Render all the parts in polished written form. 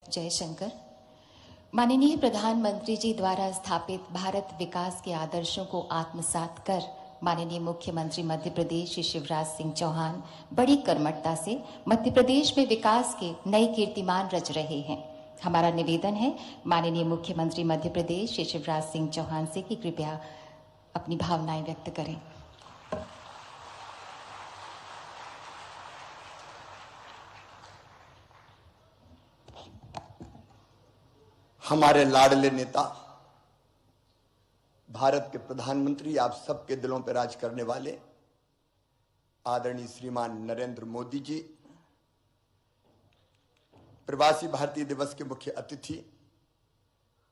जयशंकर। माननीय प्रधानमंत्री जी द्वारा स्थापित भारत विकास के आदर्शों को आत्मसात कर माननीय मुख्यमंत्री मध्य प्रदेश श्री शिवराज सिंह चौहान बड़ी कर्मठता से मध्य प्रदेश में विकास के नए कीर्तिमान रच रहे हैं। हमारा निवेदन है माननीय मुख्यमंत्री मध्य प्रदेश श्री शिवराज सिंह चौहान से कि कृपया अपनी भावनाएं व्यक्त करें। हमारे लाडले नेता, भारत के प्रधानमंत्री, आप सबके दिलों पर राज करने वाले आदरणीय श्रीमान नरेंद्र मोदी जी, प्रवासी भारतीय दिवस के मुख्य अतिथि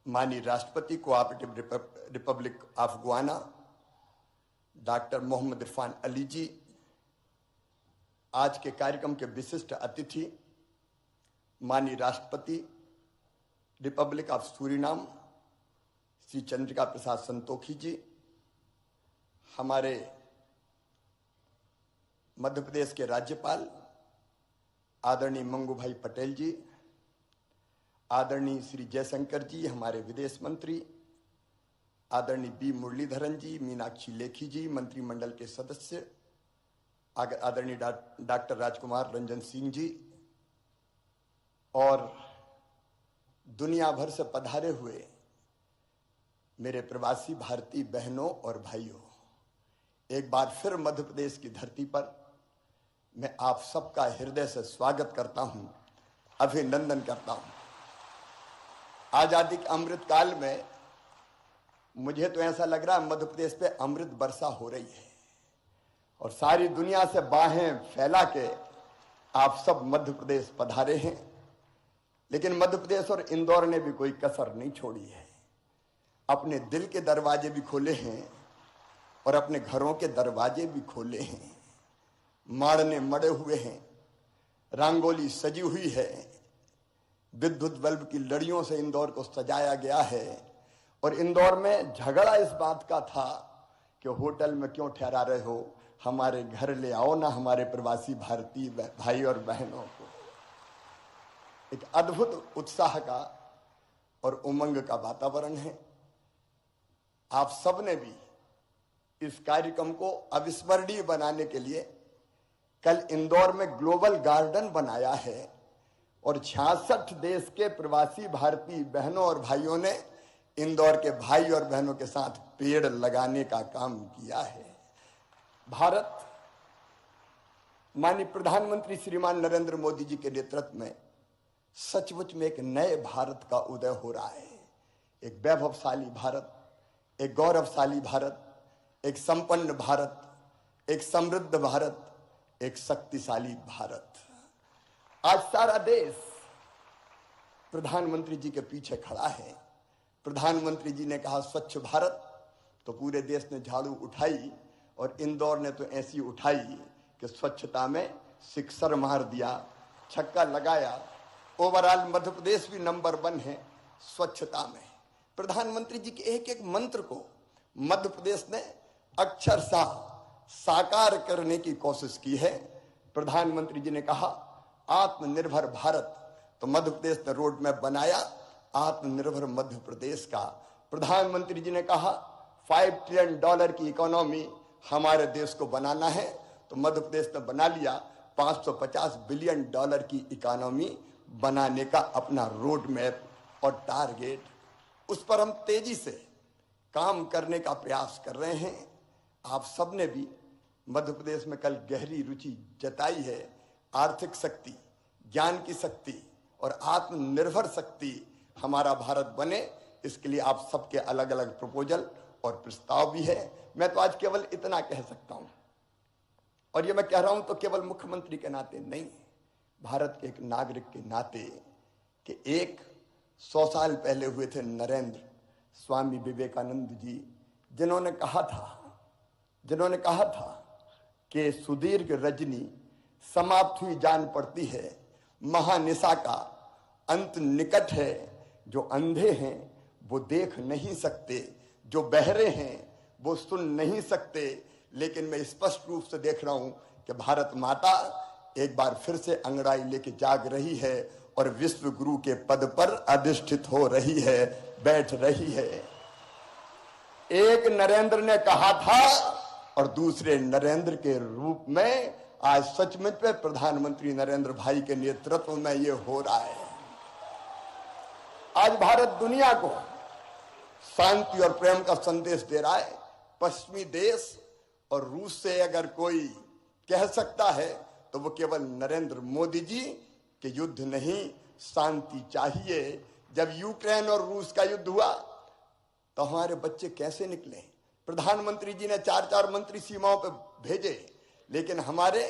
माननीय राष्ट्रपति Cooperative Republic of Guyana doctor Mohammad Irfan Ali ji, आज के कार्यक्रम के विशिष्ट अतिथि माननीय राष्ट्रपति Republic of Suriname Shri Chandrika Prasad Santokhi ji, हमारे मध्य प्रदेश के राज्यपाल आदरणीय मंगू भाई पटेल जी, आदरणीय श्री जयशंकर जी, हमारे विदेश मंत्री आदरणीय बी मुरलीधरन जी, मीनाक्षी लेखी जी, मंत्रिमंडल के सदस्य आदरणीय डॉक्टर राजकुमार रंजन सिंह जी, और दुनिया भर से पधारे हुए मेरे प्रवासी भारतीय बहनों और भाइयों, एक बार फिर मध्य प्रदेश की धरती पर मैं आप सबका हृदय से स्वागत करता हूं, अभिनंदन करता हूं। आजादी के अमृत काल में मुझे तो ऐसा लग रहा है मध्य प्रदेश पे अमृत वर्षा हो रही है और सारी दुनिया से बाहें फैला के आप सब मध्य प्रदेश पधारे हैं। लेकिन मध्य प्रदेश और इंदौर ने भी कोई कसर नहीं छोड़ी है, अपने दिल के दरवाजे भी खोले हैं और अपने घरों के दरवाजे भी खोले हैं। माड़ने मड़े हुए हैं, रंगोली सजी हुई है, विद्युत बल्ब की लड़ियों से इंदौर को सजाया गया है। और इंदौर में झगड़ा इस बात का था कि होटल में क्यों ठहरा रहे हो, हमारे घर ले आओ ना हमारे प्रवासी भारतीय भाई और बहनों को। एक अद्भुत उत्साह का और उमंग का वातावरण है। आप सबने भी इस कार्यक्रम को अविस्मरणीय बनाने के लिए कल इंदौर में ग्लोबल गार्डन बनाया है और 66 देश के प्रवासी भारतीय बहनों और भाइयों ने इंदौर के भाई और बहनों के साथ पेड़ लगाने का काम किया है। भारत, माननीय प्रधानमंत्री श्रीमान नरेंद्र मोदी जी के नेतृत्व में सचमुच में एक नए भारत का उदय हो रहा है। एक वैभवशाली भारत, एक गौरवशाली भारत, एक संपन्न भारत, एक समृद्ध भारत, एक शक्तिशाली भारत। आज सारा देश प्रधानमंत्री जी के पीछे खड़ा है। प्रधानमंत्री जी ने कहा स्वच्छ भारत, तो पूरे देश ने झाड़ू उठाई और इंदौर ने तो ऐसी उठाई कि स्वच्छता में सिक्सर मार दिया, छक्का लगाया। ओवरऑल मध्य प्रदेश भी नंबर 1 है स्वच्छता में। प्रधानमंत्री जी के एक एक मंत्र को मध्य प्रदेश ने अक्षरशः साकार करने की कोशिश की है। प्रधानमंत्री जी ने कहा आत्मनिर्भर भारत, तो मध्य प्रदेश ने रोड मैप बनाया आत्मनिर्भर मध्य प्रदेश का। प्रधानमंत्री जी ने कहा $5 ट्रिलियन की इकोनॉमी हमारे देश को बनाना है, तो मध्य प्रदेश ने बना लिया $550 बिलियन की इकोनॉमी बनाने का अपना रोड मैप और टारगेट। उस पर हम तेजी से काम करने का प्रयास कर रहे हैं। आप सबने भी मध्य प्रदेश में कल गहरी रुचि जताई है। आर्थिक शक्ति, ज्ञान की शक्ति और आत्मनिर्भर शक्ति हमारा भारत बने, इसके लिए आप सबके अलग अलग प्रपोजल और प्रस्ताव भी है। मैं तो आज केवल इतना कह सकता हूं, और ये मैं कह रहा हूं तो केवल मुख्यमंत्री के नाते नहीं, भारत के एक नागरिक के नाते, कि 100 साल पहले हुए थे नरेंद्र स्वामी विवेकानंद जी, जिन्होंने कहा था कि सुदीर्घ रजनी समाप्त हुई जान पड़ती है, महानिशा का अंत निकट है। जो अंधे हैं वो देख नहीं सकते, जो बहरे हैं वो सुन नहीं सकते, लेकिन मैं स्पष्ट रूप से देख रहा हूं कि भारत माता एक बार फिर से अंगड़ाई लेके जाग रही है और विश्व गुरु के पद पर अधिष्ठित हो रही है, बैठ रही है। एक नरेंद्र ने कहा था और दूसरे नरेंद्र के रूप में आज सचमुच में प्रधानमंत्री नरेंद्र भाई के नेतृत्व में ये हो रहा है। आज भारत दुनिया को शांति और प्रेम का संदेश दे रहा है। पश्चिमी देश और रूस से अगर कोई कह सकता है तो वो केवल नरेंद्र मोदी जी कि युद्ध नहीं, शांति चाहिए। जब यूक्रेन और रूस का युद्ध हुआ तो हमारे बच्चे कैसे निकले? प्रधानमंत्री जी ने 4-4 मंत्री सीमाओं पर भेजे, लेकिन हमारे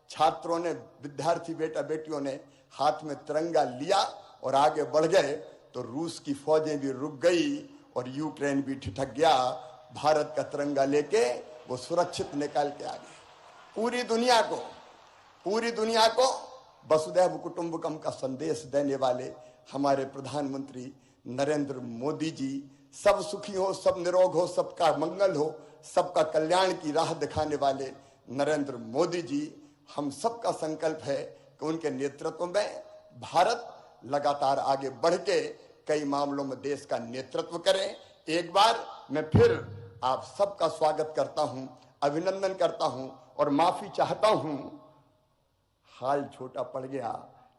छात्रों ने, विद्यार्थी बेटा बेटियों ने हाथ में तिरंगा लिया और आगे बढ़ गए, तो रूस की फौजें भी रुक गई और यूक्रेन भी ठिठक गया। भारत का तिरंगा लेके वो सुरक्षित निकाल के आ गए। पूरी दुनिया को वसुधैव कुटुंबकम का संदेश देने वाले हमारे प्रधानमंत्री नरेंद्र मोदी जी, सब सुखी हो, सब निरोग हो, सबका मंगल हो, सबका कल्याण की राह दिखाने वाले नरेंद्र मोदी जी, हम सबका संकल्प है कि उनके नेतृत्व में भारत लगातार आगे बढ़ के कई मामलों में देश का नेतृत्व करे। एक बार मैं फिर आप सबका स्वागत करता हूं, अभिनंदन करता हूं और माफी चाहता हूं। हाल छोटा पड़ गया,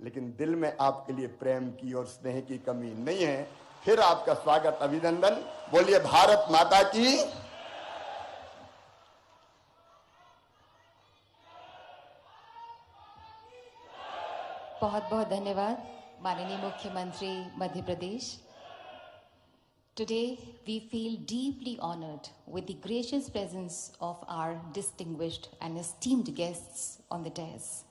लेकिन दिल में आपके लिए प्रेम की और स्नेह की कमी नहीं है। फिर आपका स्वागत, अभिनंदन। बोलिए भारत माता की। बहुत बहुत धन्यवाद माननीय मुख्यमंत्री Madhya Pradesh. Today we feel deeply honored with the gracious presence of our distinguished and esteemed guests on the dais.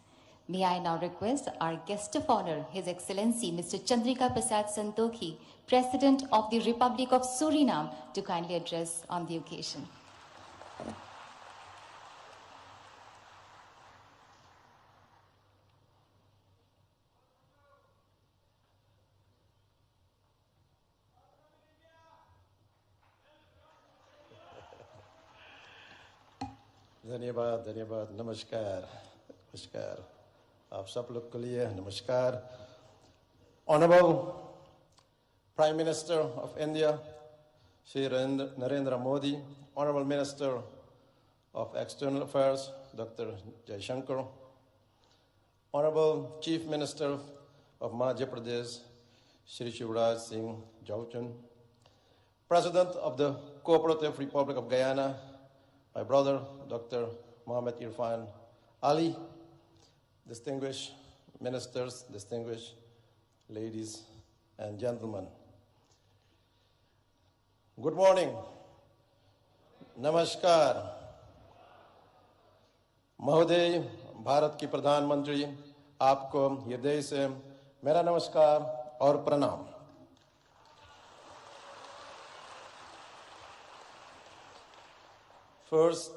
May I now request our guest of honor, His Excellency Mr. Chandrika Prasad Santokhi, President of the Republic of Suriname, to kindly address on the occasion. धन्यवाद, नमस्कार, आप सब लोग के लिए नमस्कार। Honorable Prime Minister of India, Shri Narendra Modi, Honorable Minister of External Affairs, Dr. Jaishankar, Honorable Chief Minister of Madhya Pradesh, Shri Shivraj Singh Chauhan, President of the Cooperative Republic of Guyana, my brother, Dr. Mohammed Irfan Ali, distinguished ministers, distinguished ladies and gentlemen. Good morning. नमस्कार। महोदय, भारत की प्रधानमंत्री, आपको हृदय से मेरा नमस्कार और प्रणाम। First,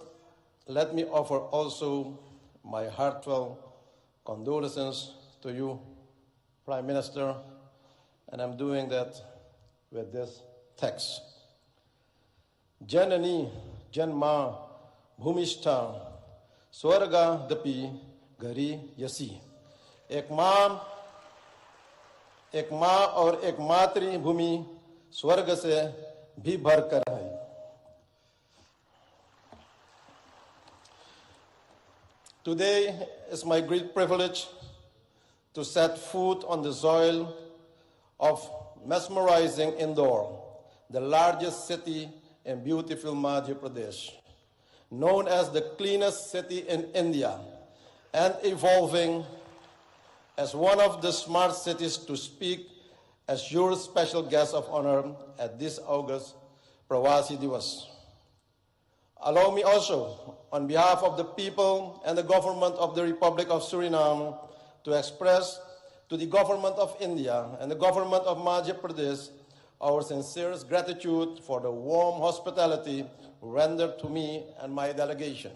let me offer also my heartfelt condolences to you, Prime Minister, and I'm doing that with this text. Janani Janma Bhumishta Swarga Dapi Gari Yasi. एक माँ और एक मातृभूमि स्वर्ग से भी भरकर है। Today is my great privilege to set foot on the soil of mesmerizing Indore, the largest city in beautiful Madhya Pradesh, known as the cleanest city in India and evolving as one of the smart cities to speak as your special guest of honor at this August Pravasi Divas. Allow me also, on behalf of the people and the government of the Republic of Suriname, to express to the government of India and the government of Madhya Pradesh our sincerest gratitude for the warm hospitality rendered to me and my delegation.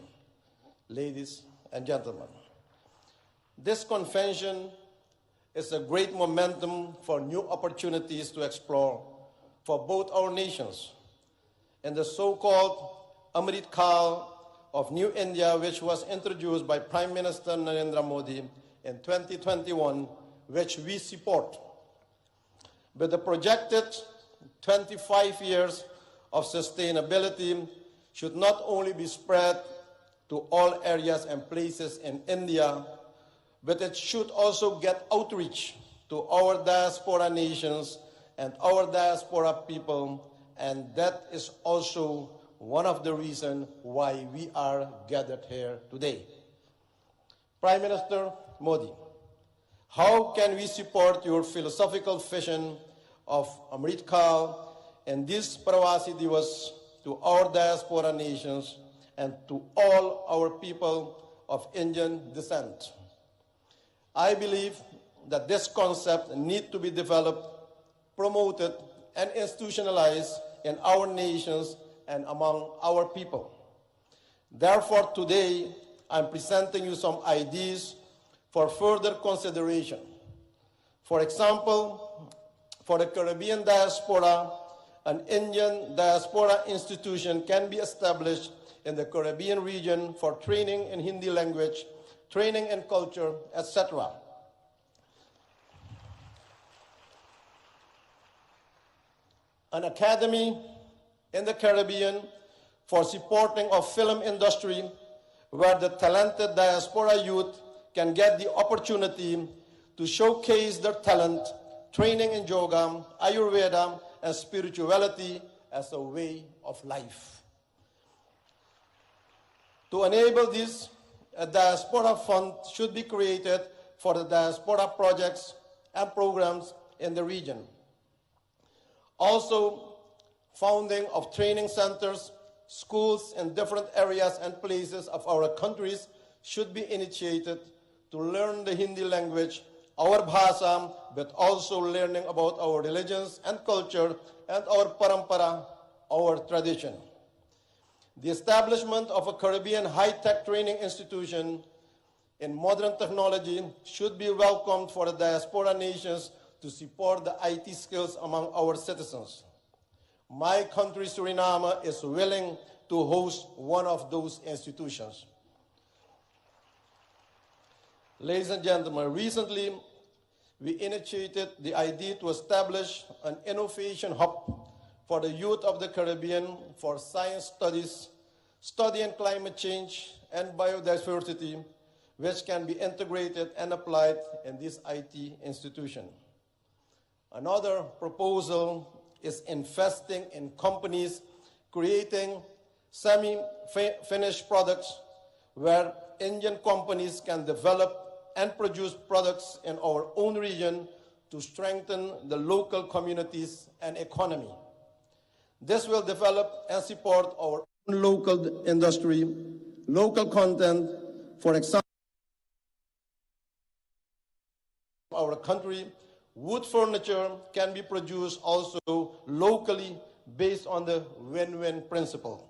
Ladies and gentlemen, this convention is a great momentum for new opportunities to explore for both our nations. In the so-called Amrit Kal of New India, which was introduced by Prime Minister Narendra Modi in 2021, which we support. With the projected 25 years of sustainability should not only be spread to all areas and places in India, but it should also get outreach to our diaspora nations and our diaspora people, and that is also one of the reasons why we are gathered here today. Prime Minister Modi, how can we support your philosophical vision of Amrit Kal and this Pravasi Divas to our diaspora nations and to all our people of Indian descent? I believe that this concept needs to be developed, promoted, and institutionalized in our nations and among our people. Therefore, today, I'm presenting you some ideas for further consideration. For example, for the Caribbean diaspora, an Indian diaspora institution can be established in the Caribbean region for training in Hindi language, training in culture, etc. An academy in the Caribbean for supporting of film industry where the talented diaspora youth can get the opportunity to showcase their talent, training in yoga, Ayurveda, and spirituality as a way of life. To enable this, a diaspora fund should be created for the diaspora projects and programs in the region. Also, founding of training centers, schools in different areas and places of our countries should be initiated to learn the Hindi language, our bhasha, but also learning about our religions and culture and our parampara, our tradition. The establishment of a Caribbean high-tech training institution in modern technology should be welcomed for the diaspora nations to support the IT skills among our citizens. My country, Suriname, is willing to host one of those institutions. Ladies and gentlemen, recently we initiated the idea to establish an innovation hub for the youth of the Caribbean for science studies, studying climate change and biodiversity, which can be integrated and applied in this IT institution. Another proposal is investing in companies creating semi-finished products where Indian companies can develop and produce products in our own region to strengthen the local communities and economy. This will develop and support our own local industry, local content. For example, our country, wood furniture can be produced also locally based on the win-win principle.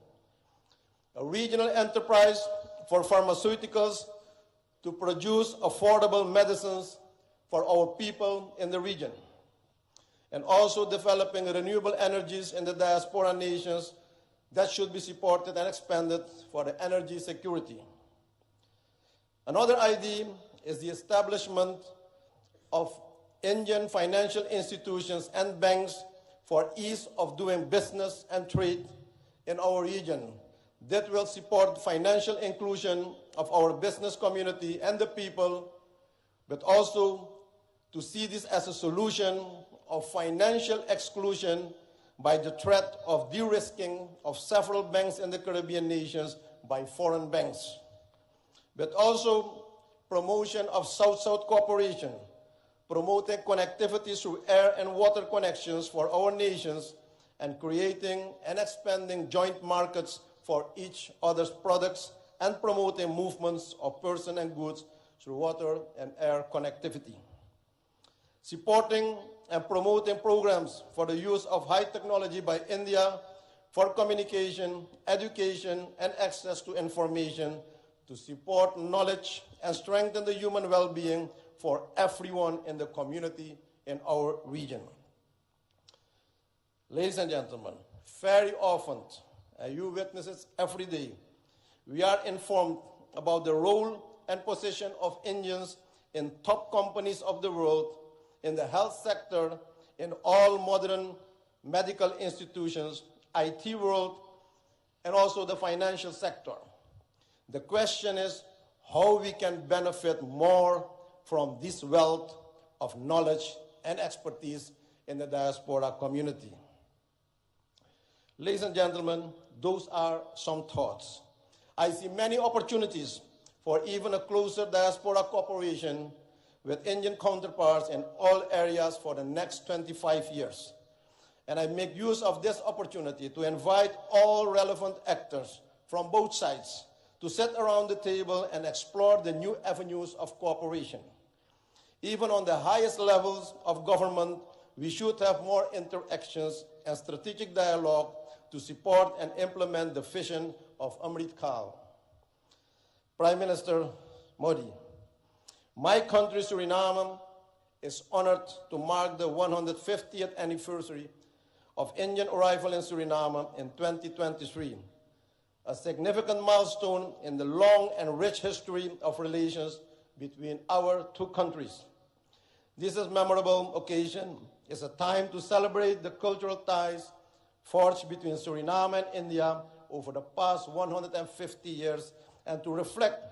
A regional enterprise for pharmaceuticals to produce affordable medicines for our people in the region, and also developing renewable energies in the diaspora nations that should be supported and expanded for the energy security. Another idea is the establishment of Indian financial institutions and banks for ease of doing business and trade in our region that will support financial inclusion of our business community and the people, but also to see this as a solution of financial exclusion by the threat of de-risking of several banks in the Caribbean nations by foreign banks, but also promotion of South-South cooperation, promoting connectivity through air and water connections for our nations, and creating and expanding joint markets for each other's products, and promoting movements of persons and goods through water and air connectivity. Supporting and promoting programs for the use of high technology by India for communication, education, and access to information to support knowledge and strengthen the human well-being for everyone in the community in our region. Ladies and gentlemen, very often, and you witness it every day, we are informed about the role and position of Indians in top companies of the world, in the health sector, in all modern medical institutions, IT world, and also the financial sector. The question is how we can benefit more from this wealth of knowledge and expertise in the diaspora community. Ladies and gentlemen, those are some thoughts. I see many opportunities for even a closer diaspora cooperation with Indian counterparts in all areas for the next 25 years. And I make use of this opportunity to invite all relevant actors from both sides to sit around the table and explore the new avenues of cooperation. Even on the highest levels of government, we should have more interactions and strategic dialogue to support and implement the vision of Amrit Kaal. Prime Minister Modi, my country, Suriname, is honored to mark the 150th anniversary of Indian arrival in Suriname in 2023, a significant milestone in the long and rich history of relations between our two countries. This is a memorable occasion. It's a time to celebrate the cultural ties forged between Suriname and India over the past 150 years and to reflect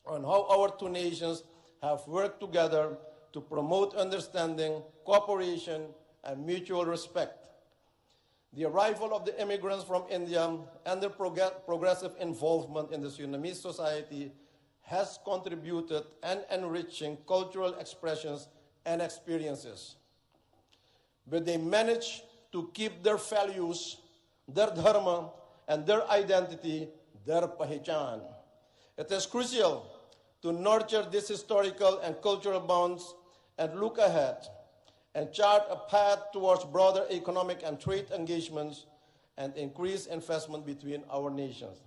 on how our two nations have worked together to promote understanding, cooperation, and mutual respect. The arrival of the immigrants from India and their progressive involvement in the Surinamese society has contributed and enriching cultural expressions and experiences. But they managed to keep their values, their dharma, and their identity, their pahichan. It is crucial to nurture these historical and cultural bonds and look ahead and chart a path towards broader economic and trade engagements and increased investment between our nations.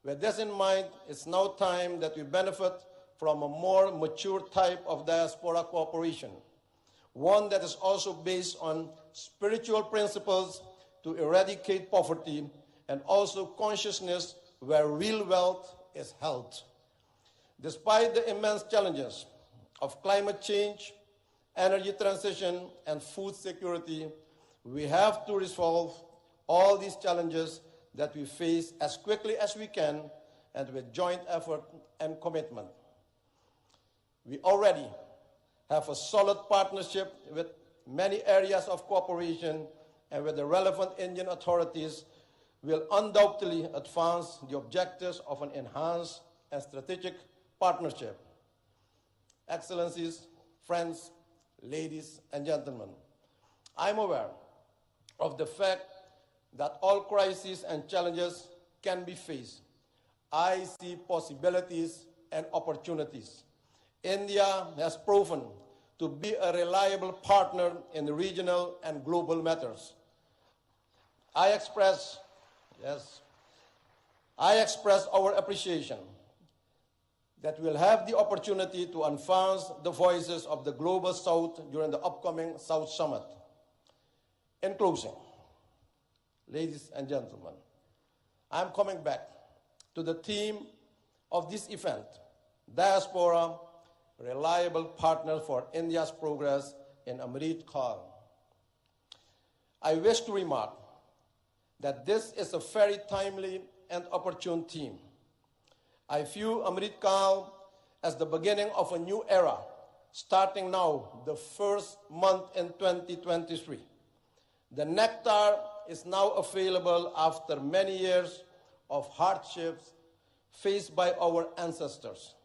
With this in mind, it's now time that we benefit from a more mature type of diaspora cooperation, one that is also based on spiritual principles to eradicate poverty and also consciousness where real wealth is held. Despite the immense challenges of climate change, energy transition, and food security, we have to resolve all these challenges that we face as quickly as we can and with joint effort and commitment. We already have a solid partnership with many areas of cooperation, and with the relevant Indian authorities will undoubtedly advance the objectives of an enhanced and strategic partnership. Excellencies, friends, ladies and gentlemen, I'm aware of the fact that all crises and challenges can be faced. I see possibilities and opportunities. India has proven to be a reliable partner in the regional and global matters. I express our appreciation that we'll have the opportunity to advance the voices of the Global South during the upcoming South Summit. In closing, ladies and gentlemen, I'm coming back to the theme of this event, Diaspora, Reliable Partner for India's Progress in Amrit Kaal. I wish to remark that this is a very timely and opportune theme. I view Amrit Kaal as the beginning of a new era, starting now, the first month in 2023. The nectar is now available after many years of hardships faced by our ancestors.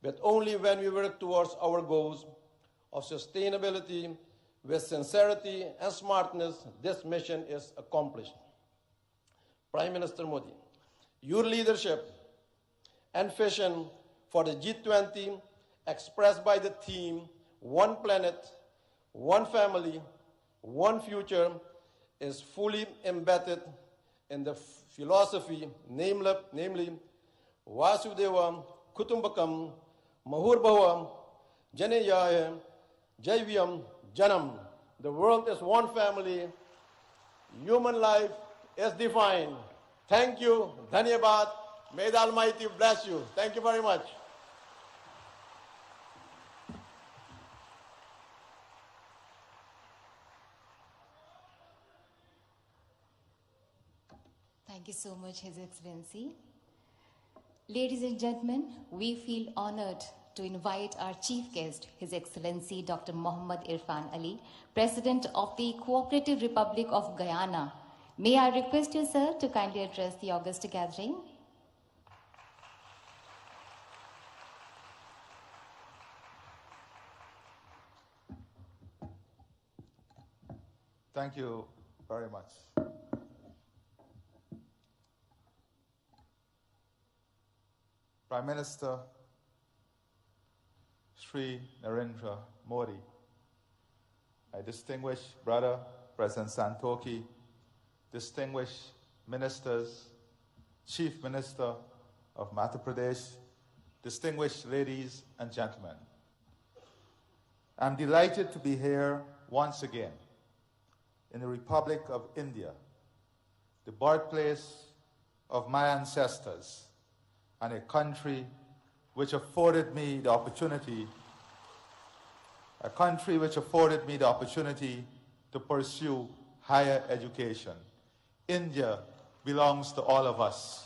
But only when we work towards our goals of sustainability with sincerity and smartness, this mission is accomplished. Prime Minister Modi, your leadership and vision for the G20 expressed by the theme, One Planet, One Family, One Future, is fully embedded in the philosophy, namely Vasudeva Kutumbakam Mahurbhava Janeyaya Jaivyam Janam. The world is one family. Human life is defined. Thank you. Dhanyabad. May the Almighty bless you. Thank you very much. Thank you so much, His Excellency. Ladies and gentlemen, we feel honored to invite our chief guest, His Excellency Dr. Mohammad Irfan Ali, President of the Cooperative Republic of Guyana. May I request you, sir, to kindly address the august gathering? Thank you very much. Prime Minister Sri Narendra Modi, my distinguished brother, President Santokhi, distinguished ministers, Chief Minister of Madhya Pradesh, distinguished ladies and gentlemen. I'm delighted to be here once again in the Republic of India, the birthplace of my ancestors, and a country which afforded me the opportunity to pursue higher education. India belongs to all of us.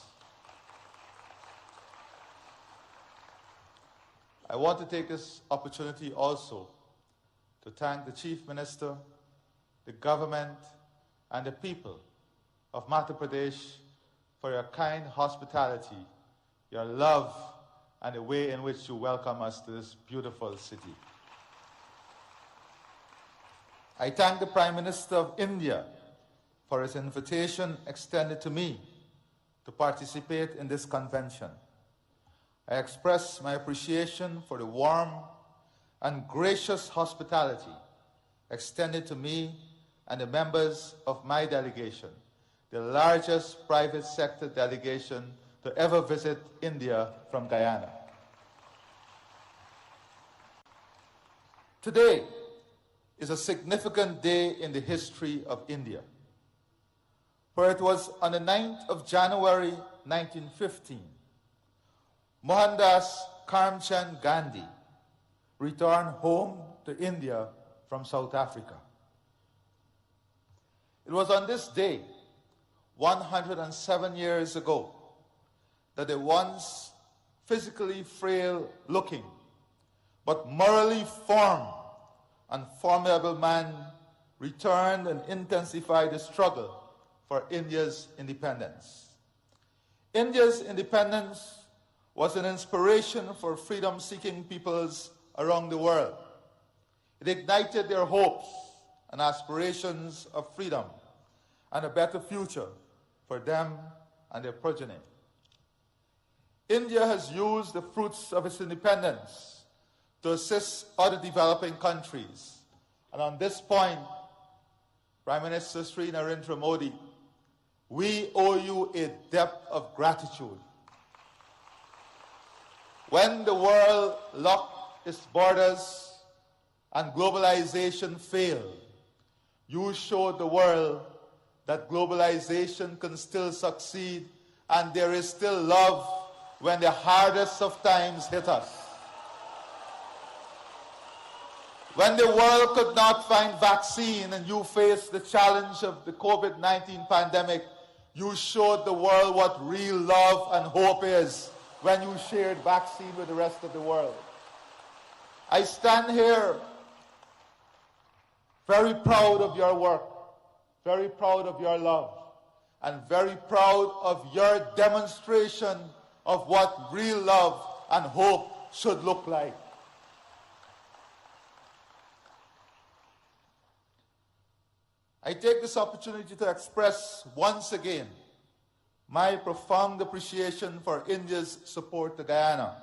I want to take this opportunity also to thank the Chief Minister, the government, and the people of Madhya Pradesh for your kind hospitality, your love, and the way in which you welcome us to this beautiful city. I thank the Prime Minister of India for his invitation extended to me to participate in this convention. I express my appreciation for the warm and gracious hospitality extended to me and the members of my delegation, the largest private sector delegation to ever visit India from Guyana. Today is a significant day in the history of India, for it was on the 9th of January 1915, Mohandas Karamchand Gandhi returned home to India from South Africa. It was on this day, 107 years ago, that a once physically frail-looking but morally firm and formidable man returned and intensified the struggle for India's independence. India's independence was an inspiration for freedom-seeking peoples around the world. It ignited their hopes and aspirations of freedom and a better future for them and their progeny. India has used the fruits of its independence to assist other developing countries. And on this point, Prime Minister Sri Narendra Modi, we owe you a debt of gratitude. When the world locked its borders and globalization failed, you showed the world that globalization can still succeed and there is still love when the hardest of times hit us. When the world could not find vaccine and you faced the challenge of the COVID-19 pandemic, you showed the world what real love and hope is when you shared vaccine with the rest of the world. I stand here very proud of your work, very proud of your love, and very proud of your demonstration of what real love and hope should look like. I take this opportunity to express once again my profound appreciation for India's support to Guyana.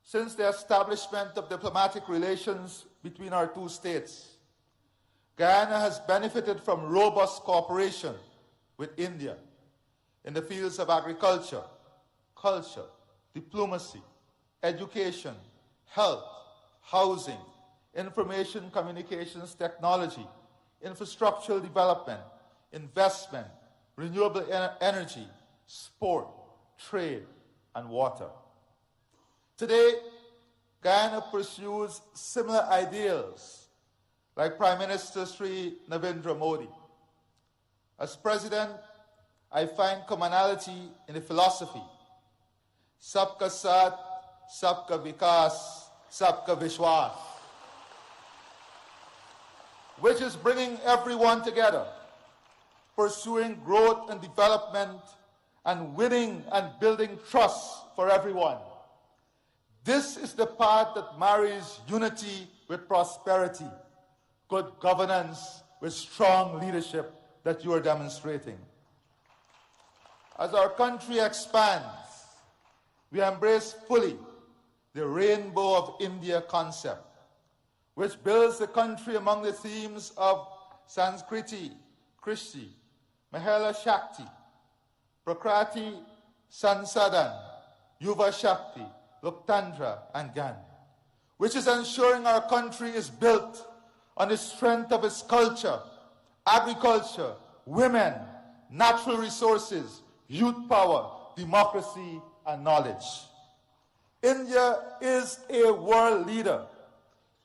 Since the establishment of diplomatic relations between our two states, Guyana has benefited from robust cooperation with India in the fields of agriculture, culture, diplomacy, education, health, housing, information communications technology, infrastructural development, investment, renewable energy, sport, trade, and water. Today, Guyana pursues similar ideals like Prime Minister Sri Narendra Modi. As President, I find commonality in the philosophy. Sabka Saath, Sabka Vikas, Sabka Vishwas, which is bringing everyone together, pursuing growth and development, and winning and building trust for everyone. This is the path that marries unity with prosperity, good governance with strong leadership that you are demonstrating. As our country expands, we embrace fully the Rainbow of India concept, which builds the country among the themes of Sanskriti, Krishti, Mahela Shakti, Prakriti, Sansadan, Yuva Shakti, Loktandra, and Gyan, which is ensuring our country is built on the strength of its culture, agriculture, women, natural resources, youth power, democracy, and knowledge. India is a world leader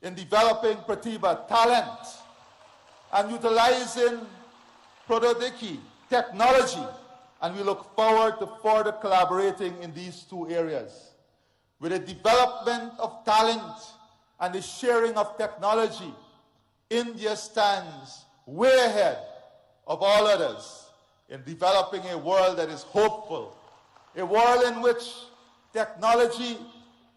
in developing pratibha, talent, and utilizing prododiki, technology, and we look forward to further collaborating in these two areas. With the development of talent and the sharing of technology, India stands way ahead of all others in developing a world that is hopeful, a world in which technology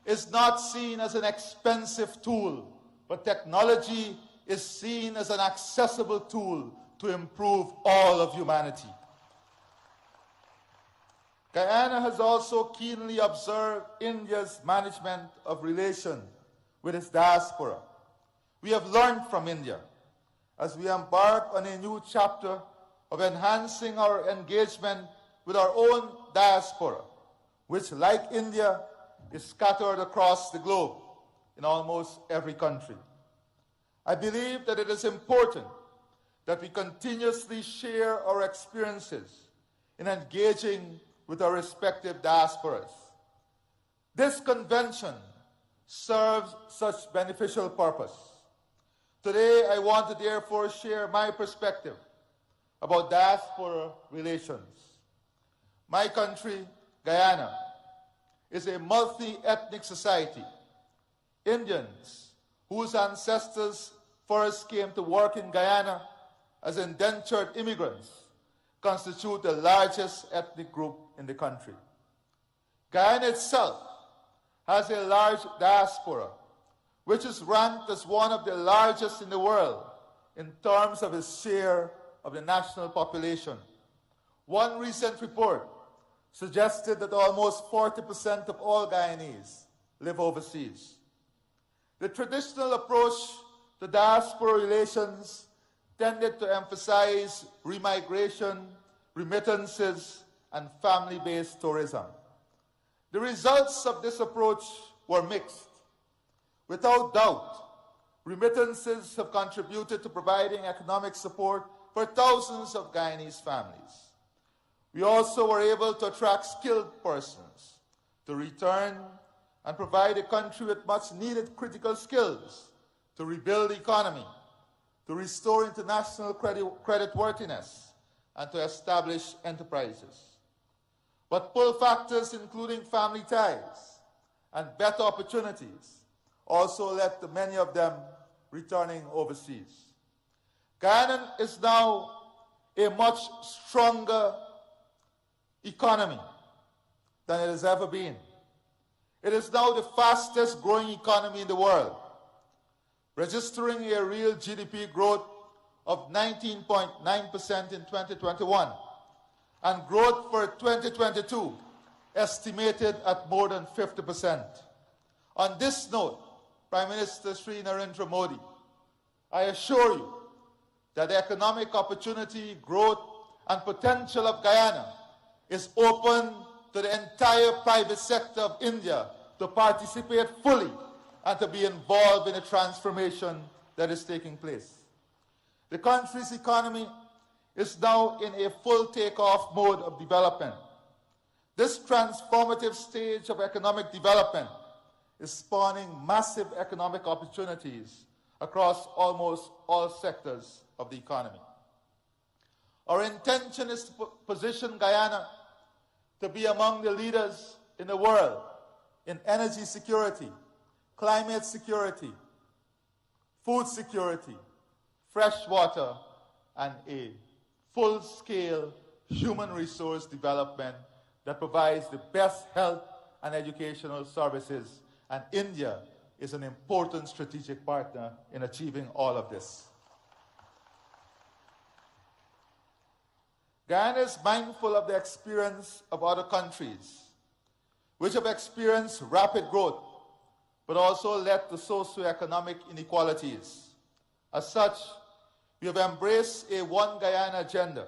is not seen as an expensive tool, but technology is seen as an accessible tool to improve all of humanity. Guyana has also keenly observed India's management of relations with its diaspora. We have learned from India as we embark on a new chapter of enhancing our engagement with our own diaspora, which, like India, is scattered across the globe in almost every country. I believe that it is important that we continuously share our experiences in engaging with our respective diasporas. This convention serves such beneficial purpose. Today, I want to therefore share my perspective about diaspora relations. My country, Guyana, is a multi-ethnic society. Indians, whose ancestors first came to work in Guyana as indentured immigrants, constitute the largest ethnic group in the country. Guyana itself has a large diaspora, which is ranked as one of the largest in the world in terms of its share of the national population. One recent report suggested that almost 40% of all Guyanese live overseas. The traditional approach to diaspora relations tended to emphasize remigration, remittances, and family-based tourism. The results of this approach were mixed. Without doubt, remittances have contributed to providing economic support for thousands of Guyanese families. We also were able to attract skilled persons to return and provide the country with much-needed critical skills to rebuild the economy, to restore international creditworthiness, and to establish enterprises. But pull factors including family ties and better opportunities also led to many of them returning overseas. Guyana is now a much stronger economy than it has ever been. It is now the fastest growing economy in the world, registering a real GDP growth of 19.9% in 2021 and growth for 2022 estimated at more than 50%. On this note, Prime Minister Sri Narendra Modi, I assure you that the economic opportunity, growth, and potential of Guyana is open to the entire private sector of India to participate fully and to be involved in the transformation that is taking place. The country's economy is now in a full takeoff mode of development. This transformative stage of economic development is spawning massive economic opportunities across almost all sectors of the economy. Our intention is to position Guyana to be among the leaders in the world in energy security, climate security, food security, fresh water, and a full-scale human resource development that provides the best health and educational services, and India is an important strategic partner in achieving all of this. Guyana is mindful of the experience of other countries, which have experienced rapid growth, but also led to socioeconomic inequalities. As such, we have embraced a One Guyana agenda,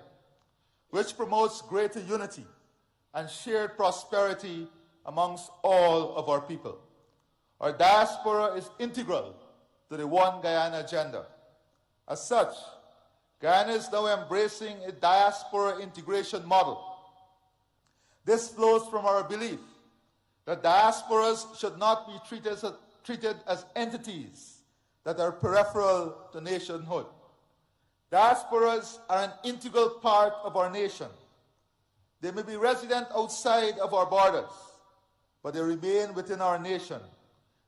which promotes greater unity and shared prosperity amongst all of our people. Our diaspora is integral to the One Guyana agenda. As such, Guyana is now embracing a diaspora integration model. This flows from our belief that diasporas should not be treated as entities that are peripheral to nationhood. Diasporas are an integral part of our nation. They may be resident outside of our borders, but they remain within our nation.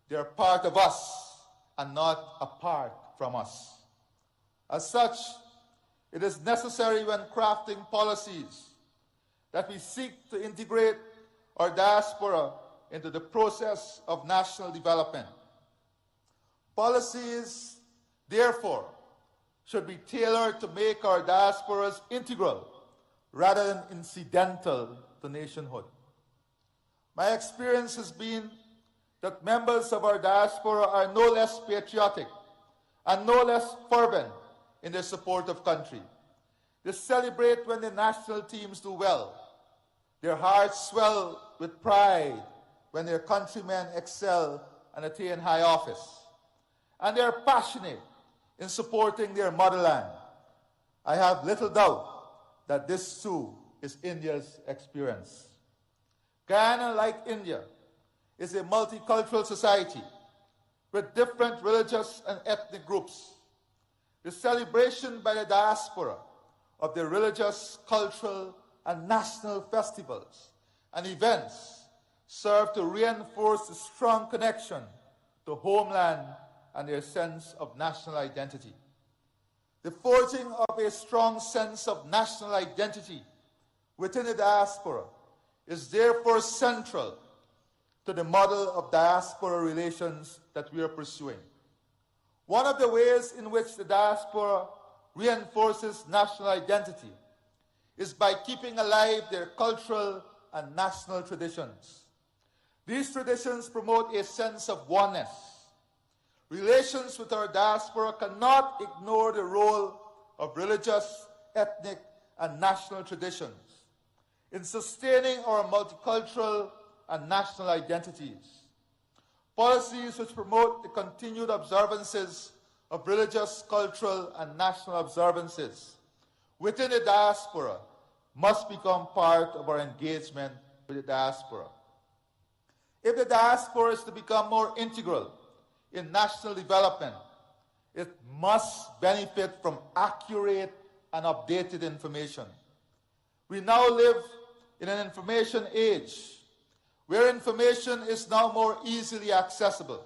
They are part of us and not apart from us. As such, it is necessary when crafting policies that we seek to integrate our diaspora into the process of national development. Policies, therefore, should be tailored to make our diasporas integral rather than incidental to nationhood. My experience has been that members of our diaspora are no less patriotic and no less fervent in their support of country. They celebrate when the national teams do well. Their hearts swell with pride when their countrymen excel and attain high office. And they are passionate in supporting their motherland. I have little doubt that this too is India's experience. Guyana, like India, is a multicultural society with different religious and ethnic groups. The celebration by the diaspora of their religious, cultural, and national festivals and events serve to reinforce the strong connection to homeland and their sense of national identity. The forging of a strong sense of national identity within the diaspora is therefore central to the model of diaspora relations that we are pursuing. One of the ways in which the diaspora reinforces national identity is by keeping alive their cultural and national traditions. These traditions promote a sense of oneness. Relations with our diaspora cannot ignore the role of religious, ethnic, and national traditions in sustaining our multicultural and national identities. Policies which promote the continued observances of religious, cultural, and national observances within the diaspora must become part of our engagement with the diaspora. If the diaspora is to become more integral in national development, it must benefit from accurate and updated information. We now live in an information age where information is now more easily accessible.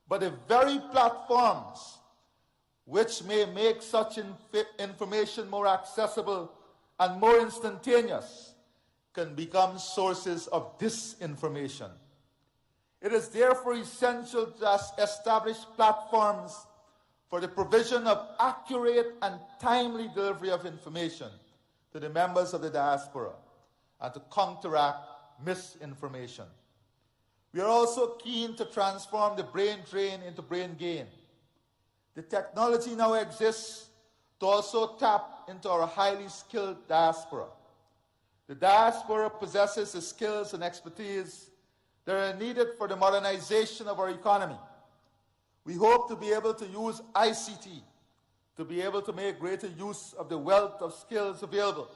But the very platforms which may make such information more accessible and more instantaneous can become sources of disinformation. It is therefore essential to establish platforms for the provision of accurate and timely delivery of information to the members of the diaspora and to counteract misinformation. We are also keen to transform the brain drain into brain gain. The technology now exists to also tap into our highly skilled diaspora. The diaspora possesses the skills and expertise that are needed for the modernization of our economy. We hope to be able to use ICT to be able to make greater use of the wealth of skills available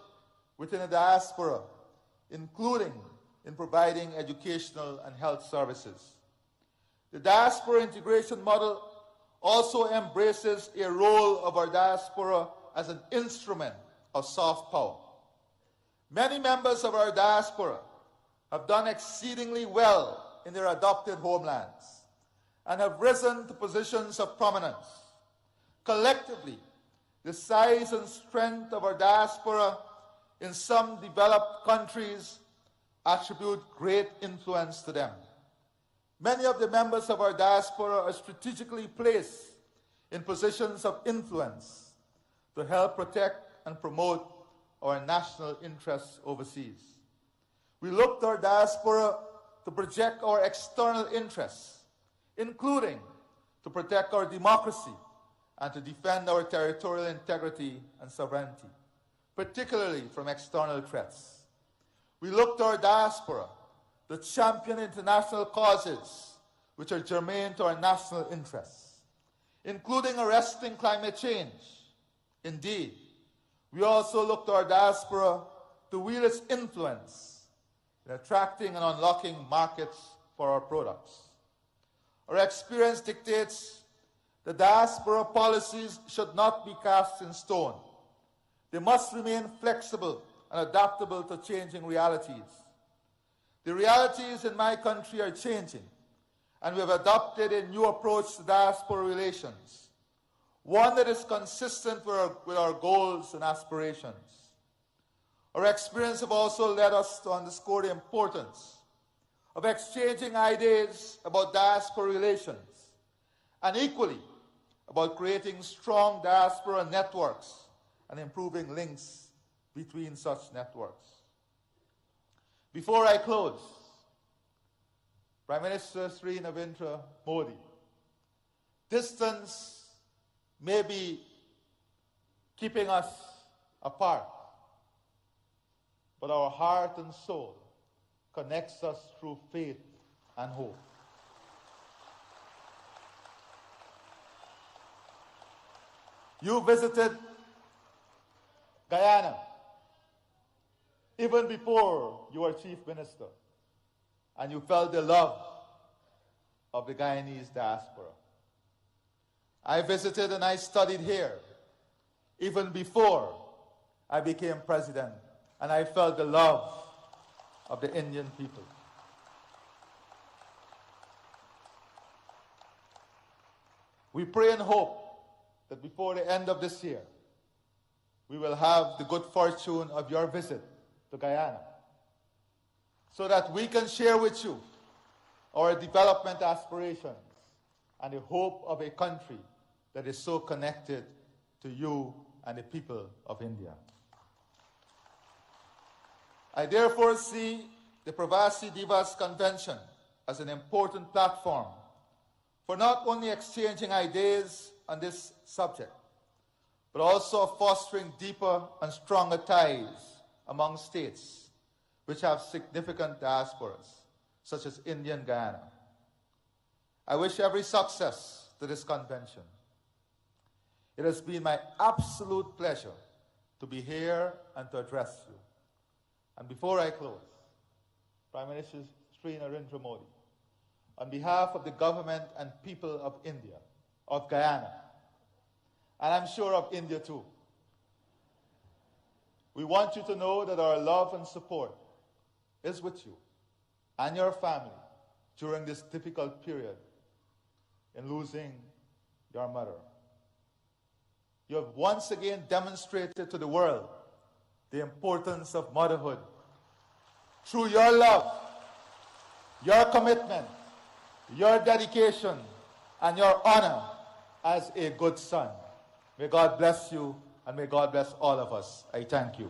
within the diaspora, including in providing educational and health services. The diaspora integration model also embraces a role of our diaspora as an instrument of soft power. Many members of our diaspora have done exceedingly well in their adopted homelands and have risen to positions of prominence. Collectively, the size and strength of our diaspora in some developed countries attribute great influence to them. Many of the members of our diaspora are strategically placed in positions of influence to help protect and promote our national interests overseas. We look to our diaspora to project our external interests, including to protect our democracy and to defend our territorial integrity and sovereignty, particularly from external threats. We look to our diaspora to champion international causes which are germane to our national interests, including arresting climate change. Indeed, we also look to our diaspora to wield its influence in attracting and unlocking markets for our products. Our experience dictates that diaspora policies should not be cast in stone. They must remain flexible and adaptable to changing realities. The realities in my country are changing, and we have adopted a new approach to diaspora relations, one that is consistent with our goals and aspirations. Our experience have also led us to underscore the importance of exchanging ideas about diaspora relations, and equally about creating strong diaspora networks and improving links between such networks. Before I close, Prime Minister Sri Narendra Modi, distance may be keeping us apart, but our heart and soul connects us through faith and hope. You visited Guyana even before you were Chief Minister, and you felt the love of the Guyanese diaspora. I visited and I studied here even before I became president, and I felt the love of the Indian people. We pray and hope that before the end of this year, we will have the good fortune of your visit to Guyana, so that we can share with you our development aspirations and the hope of a country that is so connected to you and the people of India. I therefore see the Pravasi Divas Convention as an important platform for not only exchanging ideas on this subject, but also fostering deeper and stronger ties among states which have significant diasporas, such as India and Guyana. I wish every success to this convention. It has been my absolute pleasure to be here and to address you. And before I close, Prime Minister Sri Narendra Modi, on behalf of the government and people of India, of Guyana, and I'm sure of India too, we want you to know that our love and support is with you and your family during this difficult period in losing your mother. You have once again demonstrated to the world the importance of motherhood through your love, your commitment, your dedication, and your honor as a good son. May God bless you, and may God bless all of us. I thank you.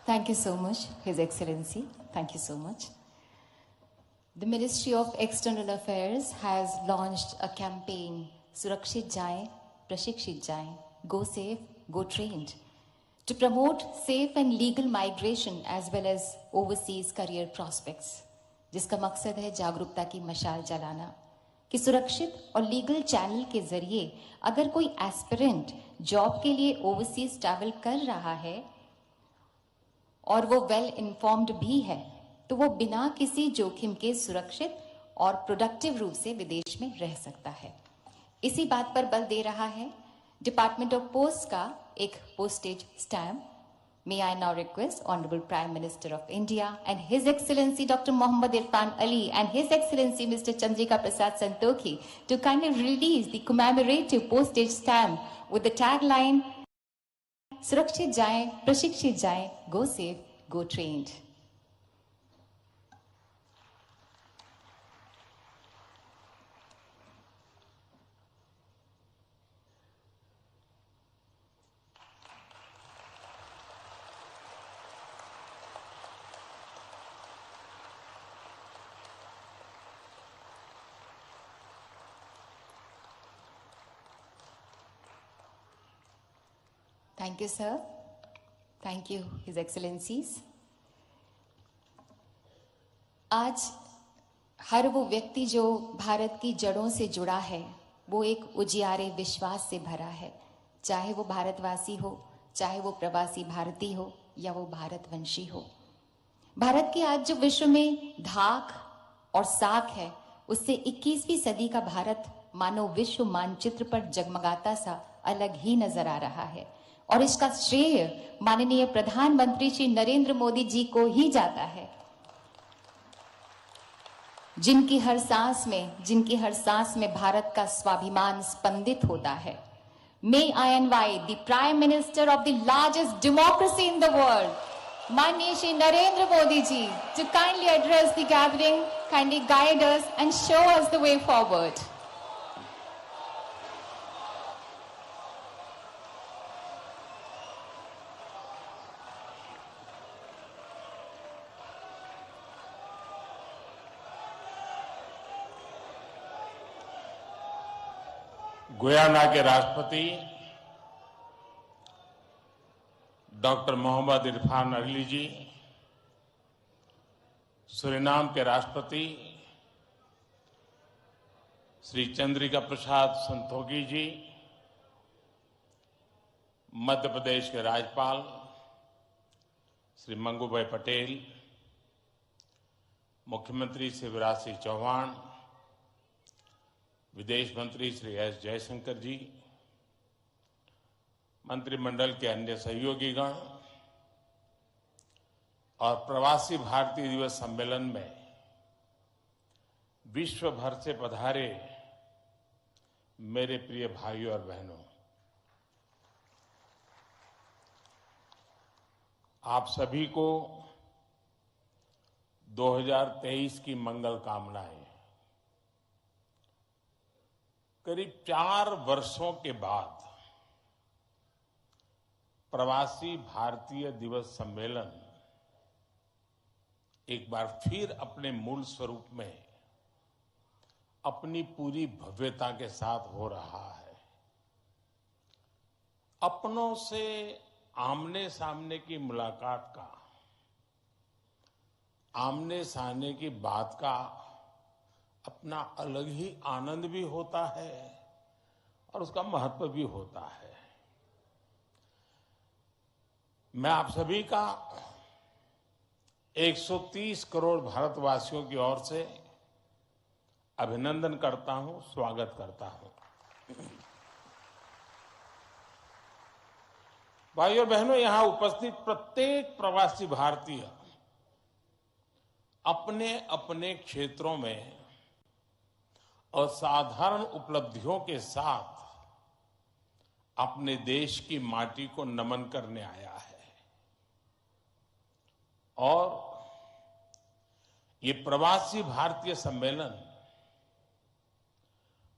Thank you so much, His Excellency. Thank you so much. The Ministry of External Affairs has launched a campaign, Surakshit Jaye, Prashikshit Jaye, Go Safe, Go Trained, to promote safe and legal migration as well as overseas career prospects, जिसका मकसद है जागरूकता की मशाल जलाना कि सुरक्षित और लीगल चैनल के जरिए अगर कोई एस्पिरेंट जॉब के लिए ओवरसीज ट्रैवल कर रहा है और वो वेल इन्फॉर्म्ड भी है तो वो बिना किसी जोखिम के सुरक्षित और प्रोडक्टिव रूप से विदेश में रह सकता है। इसी बात पर बल दे रहा है डिपार्टमेंट ऑफ पोस्ट का एक postage stamp. May I now request Honorable Prime Minister of India and His Excellency Dr. Mohammad Irfan Ali and His Excellency Mr. Chandrika Prasad Santokhi to kindly release the commemorative postage stamp with the tagline सुरक्षित जाएं, प्रशिक्षित जाएं, go safe, go trained. Thank you, sir. Thank you, His Excellencies. आज हर वो व्यक्ति जो भारत की जड़ों से जुड़ा है, वो एक उजियारे विश्वास से भरा है, चाहे वो भारतवासी हो, चाहे वो प्रवासी भारतीय हो या वो भारतवंशी हो। भारत की आज जो विश्व में धाक और साख है, उससे 21वीं सदी का भारत मानो विश्व मानचित्र पर जगमगाता सा अलग ही नजर आ रहा है। और इसका श्रेय माननीय प्रधानमंत्री श्री नरेंद्र मोदी जी को ही जाता है, जिनकी हर सांस में भारत का स्वाभिमान स्पंदित होता है। May I invite the Prime Minister of the largest democracy in the world, माननीय Shri Narendra Modi ji, to kindly address the gathering, kindly guide us and show us the way forward. Guyana के राष्ट्रपति डॉक्टर मोहम्मद इरफान अली जी, सूरीनाम के राष्ट्रपति श्री चंद्रिका प्रसाद संतोखी जी, मध्य प्रदेश के राज्यपाल श्री मंगूभाई पटेल, मुख्यमंत्री शिवराज सिंह चौहान, विदेश मंत्री श्री एस जयशंकर जी, मंत्रिमंडल के अन्य सहयोगीगण और प्रवासी भारतीय दिवस सम्मेलन में विश्व भर से पधारे मेरे प्रिय भाइयों और बहनों, आप सभी को 2023 की मंगल कामनाएं। करीब 4 वर्षों के बाद प्रवासी भारतीय दिवस सम्मेलन एक बार फिर अपने मूल स्वरूप में अपनी पूरी भव्यता के साथ हो रहा है। अपनों से आमने सामने की मुलाकात का, आमने सामने की बात का अपना अलग ही आनंद भी होता है और उसका महत्व भी होता है। मैं आप सभी का 130 करोड़ भारतवासियों की ओर से अभिनंदन करता हूं, स्वागत करता हूं। भाइयों और बहनों, यहां उपस्थित प्रत्येक प्रवासी भारतीय अपने अपने क्षेत्रों में असाधारण उपलब्धियों के साथ अपने देश की माटी को नमन करने आया है। और ये प्रवासी भारतीय सम्मेलन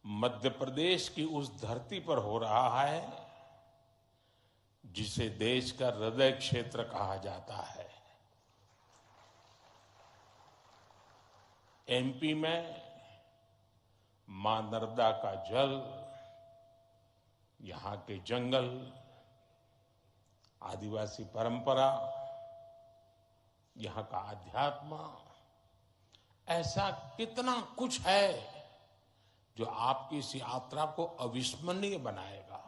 मध्य प्रदेश की उस धरती पर हो रहा है जिसे देश का हृदय क्षेत्र कहा जाता है। एमपी में मां नर्मदा का जल, यहां के जंगल, आदिवासी परंपरा, यहां का अध्यात्म, ऐसा कितना कुछ है जो आपकी इस यात्रा को अविस्मरणीय बनाएगा।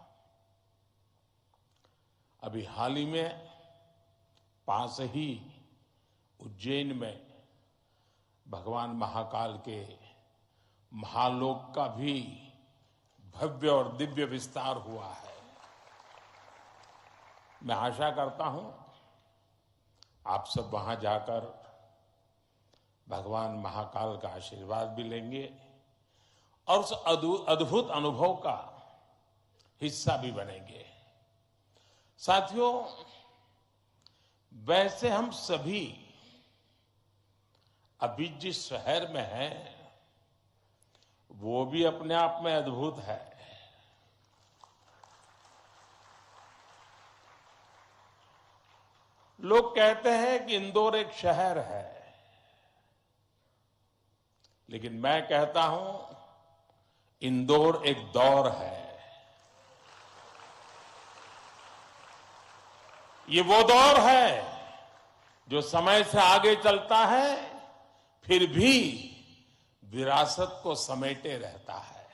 अभी हाल ही में पास ही उज्जैन में भगवान महाकाल के महालोक का भी भव्य और दिव्य विस्तार हुआ है। मैं आशा करता हूं आप सब वहां जाकर भगवान महाकाल का आशीर्वाद भी लेंगे और उस अद्भुत अनुभव का हिस्सा भी बनेंगे। साथियों, वैसे हम सभी अभी जिस शहर में हैं वो भी अपने आप में अद्भुत है। लोग कहते हैं कि इंदौर एक शहर है, लेकिन मैं कहता हूं इंदौर एक दौर है। ये वो दौर है जो समय से आगे चलता है फिर भी विरासत को समेटे रहता है।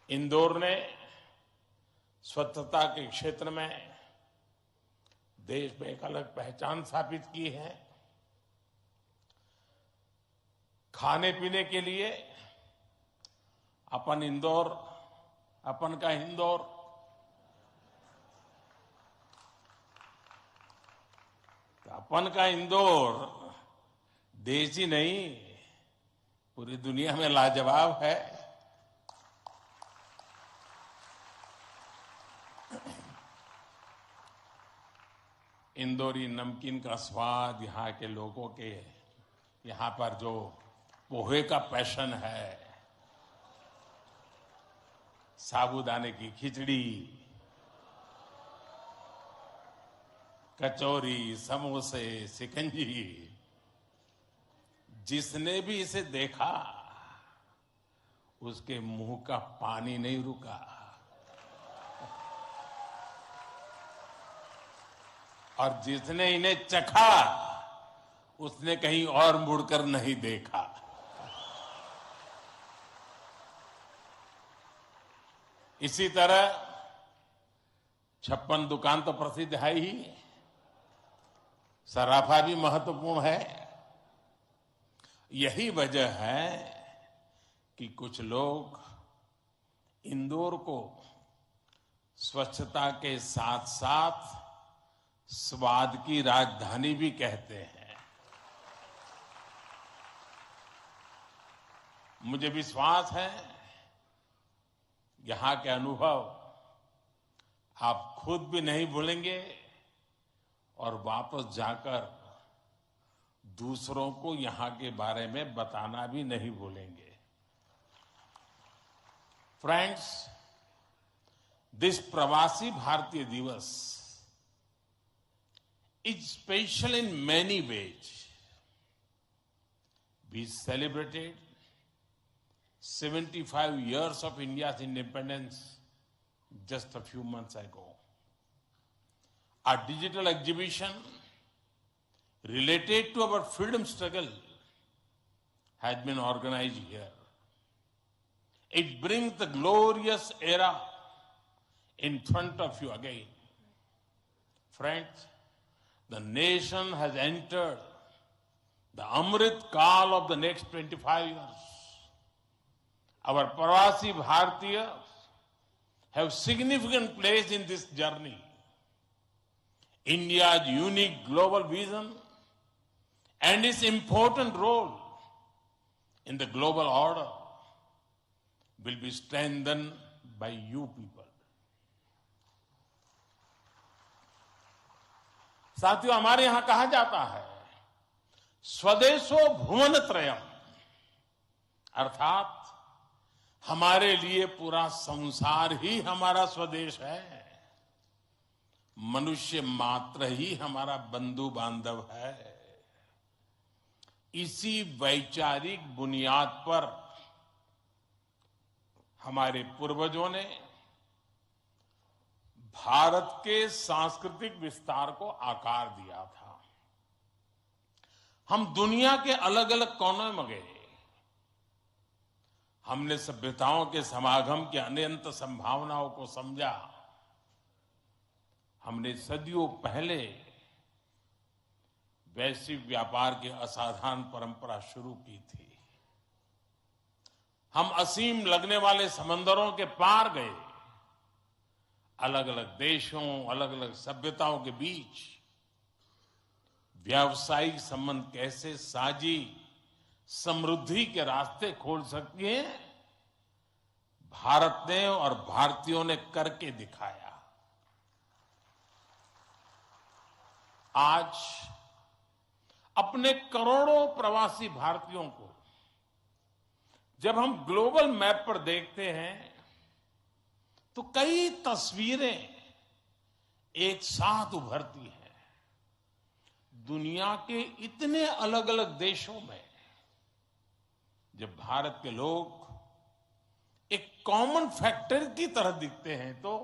इंदौर ने स्वच्छता के क्षेत्र में देश में एक अलग पहचान स्थापित की है। खाने पीने के लिए अपन इंदौर, अपन का इंदौर, अपन का इंदौर देश ही नहीं पूरी दुनिया में लाजवाब है। इंदौरी नमकीन का स्वाद, यहाँ के लोगों के यहाँ पर जो पोहे का पैशन है, साबूदाने की खिचड़ी, कचौरी, समोसे, शिकंजी, जिसने भी इसे देखा उसके मुंह का पानी नहीं रुका और जिसने इन्हें चखा उसने कहीं और मुड़कर नहीं देखा। इसी तरह 56 दुकान तो प्रसिद्ध है ही, सराफा भी महत्वपूर्ण है। यही वजह है कि कुछ लोग इंदौर को स्वच्छता के साथ साथ स्वाद की राजधानी भी कहते हैं। मुझे विश्वास है यहां के अनुभव आप खुद भी नहीं भूलेंगे और वापस जाकर दूसरों को यहां के बारे में बताना भी नहीं भूलेंगे। फ्रेंड्स, दिस प्रवासी भारतीय दिवस is special in many ways. We celebrated 75 years of India's independence just a few months ago. Our digital exhibition related to our freedom struggle has been organized here. It brings the glorious era in front of you again. Friends, the nation has entered the Amrit Kaal of the next 25 years. Our Pravasi Bharatiyas have significant place in this journey. India's unique global vision and its important role in the global order will be strengthened by you people. साथियों, हमारे यहां कहा जाता है स्वदेशो भुवन त्रयम, अर्थात हमारे लिए पूरा संसार ही हमारा स्वदेश है। मनुष्य मात्र ही हमारा बंधु बांधव है। इसी वैचारिक बुनियाद पर हमारे पूर्वजों ने भारत के सांस्कृतिक विस्तार को आकार दिया था। हम दुनिया के अलग अलग कोनों में गए, हमने सभ्यताओं के समागम की अनंत संभावनाओं को समझा। हमने सदियों पहले वैश्विक व्यापार की असाधारण परंपरा शुरू की थी। हम असीम लगने वाले समंदरों के पार गए। अलग अलग देशों, अलग अलग सभ्यताओं के बीच व्यावसायिक संबंध कैसे साझी समृद्धि के रास्ते खोल सकती है, भारत ने और भारतीयों ने करके दिखाया। आज अपने करोड़ों प्रवासी भारतीयों को जब हम ग्लोबल मैप पर देखते हैं तो कई तस्वीरें एक साथ उभरती हैं। दुनिया के इतने अलग अलग देशों में जब भारत के लोग एक कॉमन फैक्टर की तरह दिखते हैं तो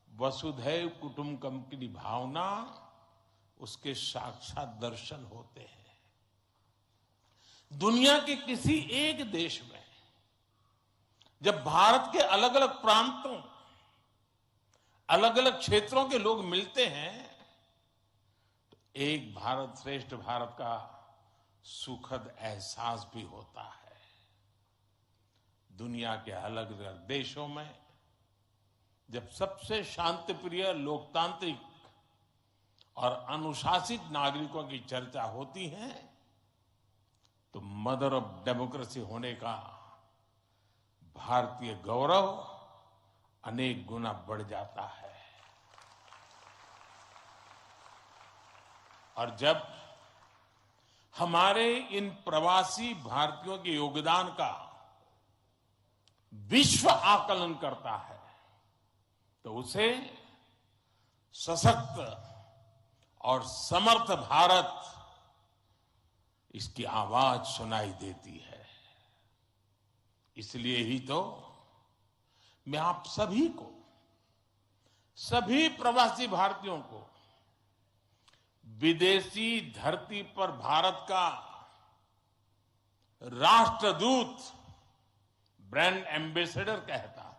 वसुधैव कुटुंबकम की भावना उसके साक्षात दर्शन होते हैं। दुनिया के किसी एक देश में जब भारत के अलग अलग प्रांतों, अलग अलग क्षेत्रों के लोग मिलते हैं तो एक भारत श्रेष्ठ भारत का सुखद एहसास भी होता है। दुनिया के अलग अलग देशों में जब सबसे शांतिप्रिय, लोकतांत्रिक और अनुशासित नागरिकों की चर्चा होती है तो मदर ऑफ डेमोक्रेसी होने का भारतीय गौरव अनेक गुना बढ़ जाता है। और जब हमारे इन प्रवासी भारतीयों के योगदान का विश्व आकलन करता है तो उसे सशक्त और समर्थ भारत, इसकी आवाज सुनाई देती है। इसलिए ही तो मैं आप सभी को, सभी प्रवासी भारतीयों को विदेशी धरती पर भारत का राष्ट्रदूत, ब्रांड एम्बेसडर कहता हूं।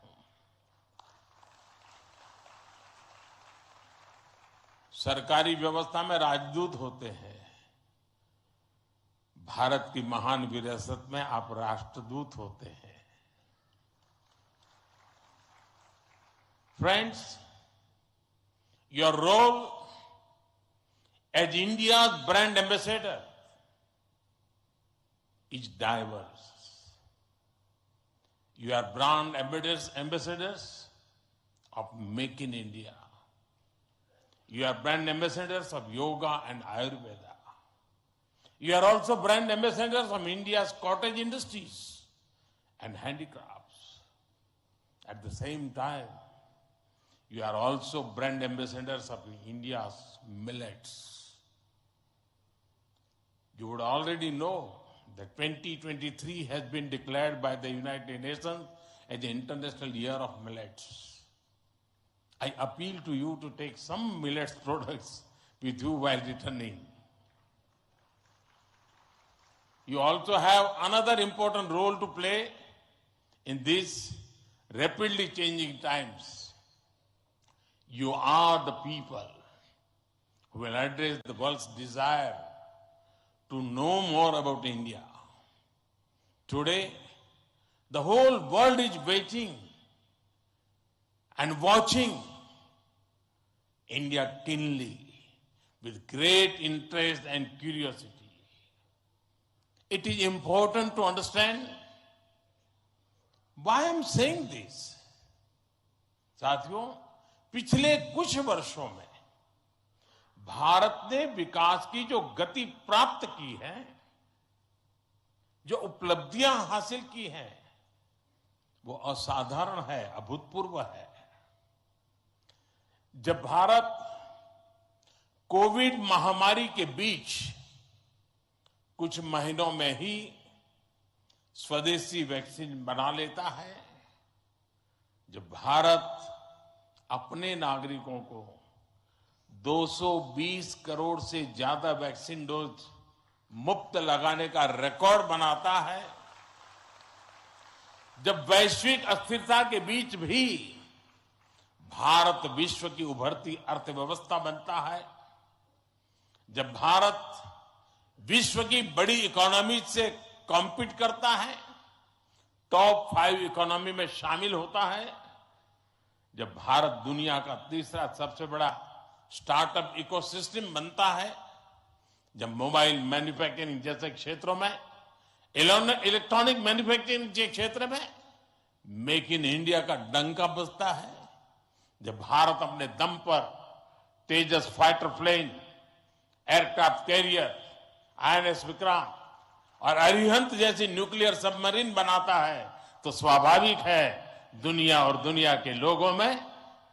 सरकारी व्यवस्था में राजदूत होते हैं, भारत की महान विरासत में आप राष्ट्रदूत होते हैं। Friends, your role as India's brand ambassador is diverse. You are brand ambassadors of Make in India. You are brand ambassadors of yoga and Ayurveda. You are also brand ambassadors of India's cottage industries and handicrafts. At the same time, you are also brand ambassadors of India's millets. You would already know that 2023 has been declared by the United Nations as the International Year of Millets. I appeal to you to take some millets products with you while returning. You also have another important role to play in these rapidly changing times. You are the people who will address the world's desire to know more about India. Today, the whole world is waiting and watching India keenly with great interest and curiosity. It is important to understand why I'm saying this. साथियों, पिछले कुछ वर्षों में भारत ने विकास की जो गति प्राप्त की है, जो उपलब्धियां हासिल की हैं, वो असाधारण है, अभूतपूर्व है। जब भारत कोविड महामारी के बीच कुछ महीनों में ही स्वदेशी वैक्सीन बना लेता है, जब भारत अपने नागरिकों को 220 करोड़ से ज्यादा वैक्सीन डोज मुफ्त लगाने का रिकॉर्ड बनाता है, जब वैश्विक अस्थिरता के बीच भी भारत विश्व की उभरती अर्थव्यवस्था बनता है, जब भारत विश्व की बड़ी इकोनॉमी से कॉम्पीट करता है, टॉप 5 इकोनॉमी में शामिल होता है, जब भारत दुनिया का तीसरा सबसे बड़ा स्टार्टअप इकोसिस्टम बनता है, जब मोबाइल मैन्युफैक्चरिंग जैसे क्षेत्रों में, इलेक्ट्रॉनिक मैन्युफैक्चरिंग के क्षेत्र में मेक इन इंडिया का डंका बजता है, जब भारत अपने दम पर Tejas fighter plane, aircraft carrier, INS Vikrant और अरिहंत जैसी न्यूक्लियर सबमरीन बनाता है, तो स्वाभाविक है दुनिया और दुनिया के लोगों में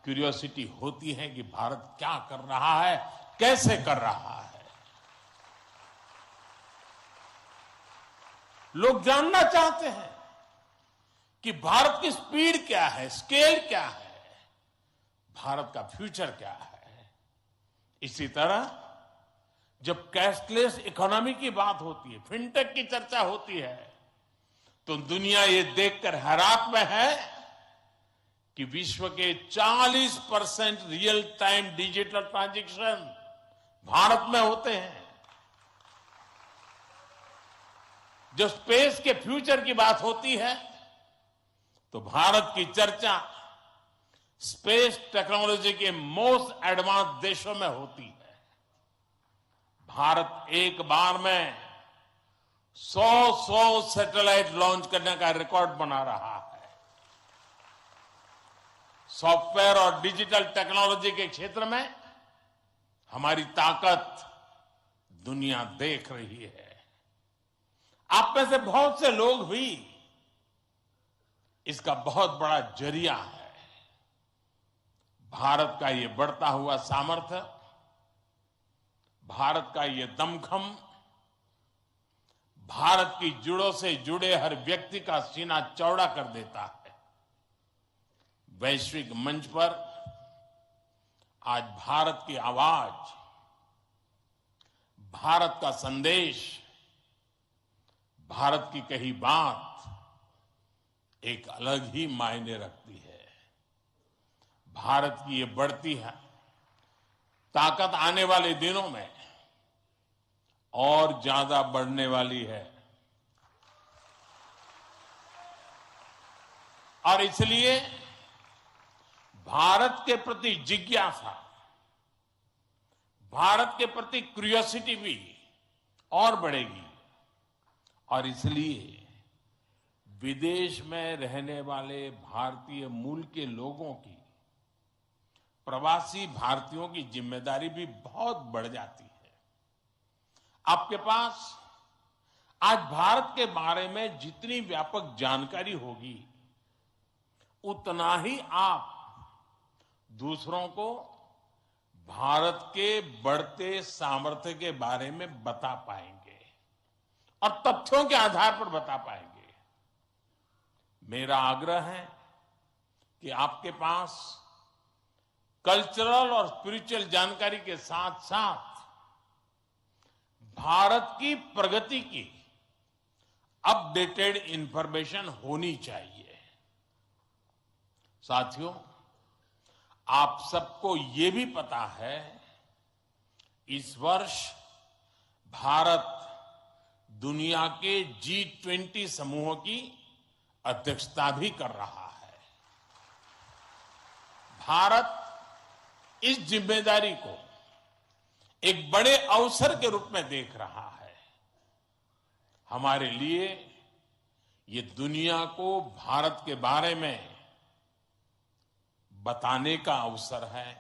क्यूरियोसिटी होती है कि भारत क्या कर रहा है, कैसे कर रहा है। लोग जानना चाहते हैं कि भारत की स्पीड क्या है, स्केल क्या है, भारत का फ्यूचर क्या है। इसी तरह जब कैशलेस इकोनॉमी की बात होती है, फिनटेक की चर्चा होती है, तो दुनिया ये देखकर हैरान में है कि विश्व के 40% real time digital transaction Bharat में होते हैं। जब स्पेस के फ्यूचर की बात होती है तो भारत की चर्चा स्पेस टेक्नोलॉजी के मोस्ट एडवांस देशों में होती है। भारत एक बार में 100 सैटेलाइट लॉन्च करने का रिकॉर्ड बना रहा है। सॉफ्टवेयर और डिजिटल टेक्नोलॉजी के क्षेत्र में हमारी ताकत दुनिया देख रही है। आप में से बहुत से लोग भी इसका बहुत बड़ा जरिया है। भारत का ये बढ़ता हुआ सामर्थ्य, भारत का ये दमखम, भारत की जड़ों से जुड़े हर व्यक्ति का सीना चौड़ा कर देता है। वैश्विक मंच पर आज भारत की आवाज, भारत का संदेश, भारत की कही बात एक अलग ही मायने रखती है। भारत की ये बढ़ती है ताकत आने वाले दिनों में और ज्यादा बढ़ने वाली है। और इसलिए भारत के प्रति जिज्ञासा, भारत के प्रति क्यूरियोसिटी भी और बढ़ेगी। और इसलिए विदेश में रहने वाले भारतीय मूल के लोगों की, प्रवासी भारतीयों की जिम्मेदारी भी बहुत बढ़ जाती है। आपके पास आज भारत के बारे में जितनी व्यापक जानकारी होगी, उतना ही आप दूसरों को भारत के बढ़ते सामर्थ्य के बारे में बता पाएंगे और तथ्यों के आधार पर बता पाएंगे। मेरा आग्रह है कि आपके पास कल्चरल और स्पिरिचुअल जानकारी के साथ साथ भारत की प्रगति की अपडेटेड इंफॉर्मेशन होनी चाहिए। साथियों, आप सबको ये भी पता है, इस वर्ष भारत दुनिया के G20 समूहों की अध्यक्षता भी कर रहा है। भारत इस जिम्मेदारी को एक बड़े अवसर के रूप में देख रहा है। हमारे लिए ये दुनिया को भारत के बारे में बताने का अवसर है।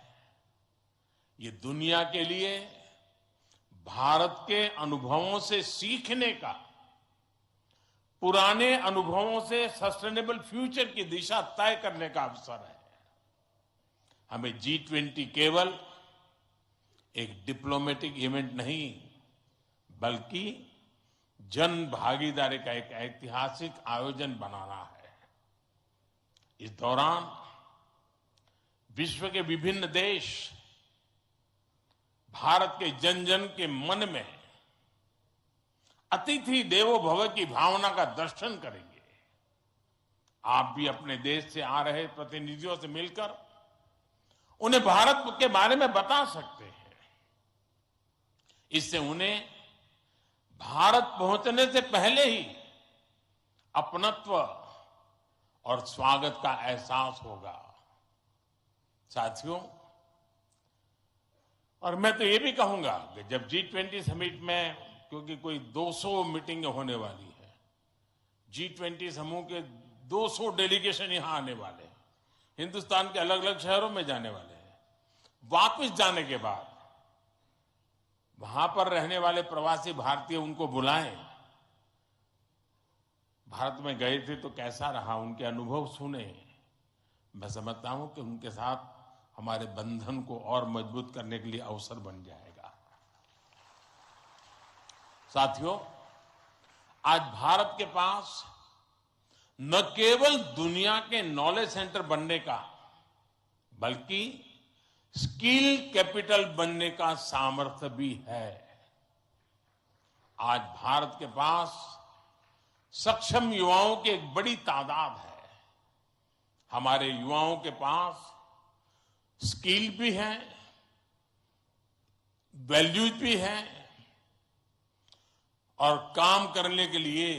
ये दुनिया के लिए भारत के अनुभवों से सीखने का, पुराने अनुभवों से सस्टेनेबल फ्यूचर की दिशा तय करने का अवसर है। हमें G20 केवल एक डिप्लोमेटिक इवेंट नहीं, बल्कि जन भागीदारी का एक ऐतिहासिक आयोजन बनाना है। इस दौरान विश्व के विभिन्न देश भारत के जन जन के मन में अतिथि देवो भव की भावना का दर्शन करेंगे। आप भी अपने देश से आ रहे प्रतिनिधियों से मिलकर उन्हें भारत के बारे में बता सकते हैं। इससे उन्हें भारत पहुंचने से पहले ही अपनत्व और स्वागत का एहसास होगा। साथियों, और मैं तो ये भी कहूंगा कि जब G20 समिट में, क्योंकि कोई 200 मीटिंगें होने वाली है, G20 समूह के 200 डेलीगेशन यहां आने वाले हैं, हिंदुस्तान के अलग अलग शहरों में जाने वाले हैं। वापस जाने के बाद वहां पर रहने वाले प्रवासी भारतीय उनको बुलाएं, भारत में गए थे तो कैसा रहा, उनके अनुभव सुने। मैं समझता हूं कि उनके साथ हमारे बंधन को और मजबूत करने के लिए अवसर बन जाएगा। साथियों, आज भारत के पास न केवल दुनिया के नॉलेज सेंटर बनने का, बल्कि स्किल कैपिटल बनने का सामर्थ्य भी है। आज भारत के पास सक्षम युवाओं की एक बड़ी तादाद है। हमारे युवाओं के पास स्किल भी है, वैल्यूज भी है और काम करने के लिए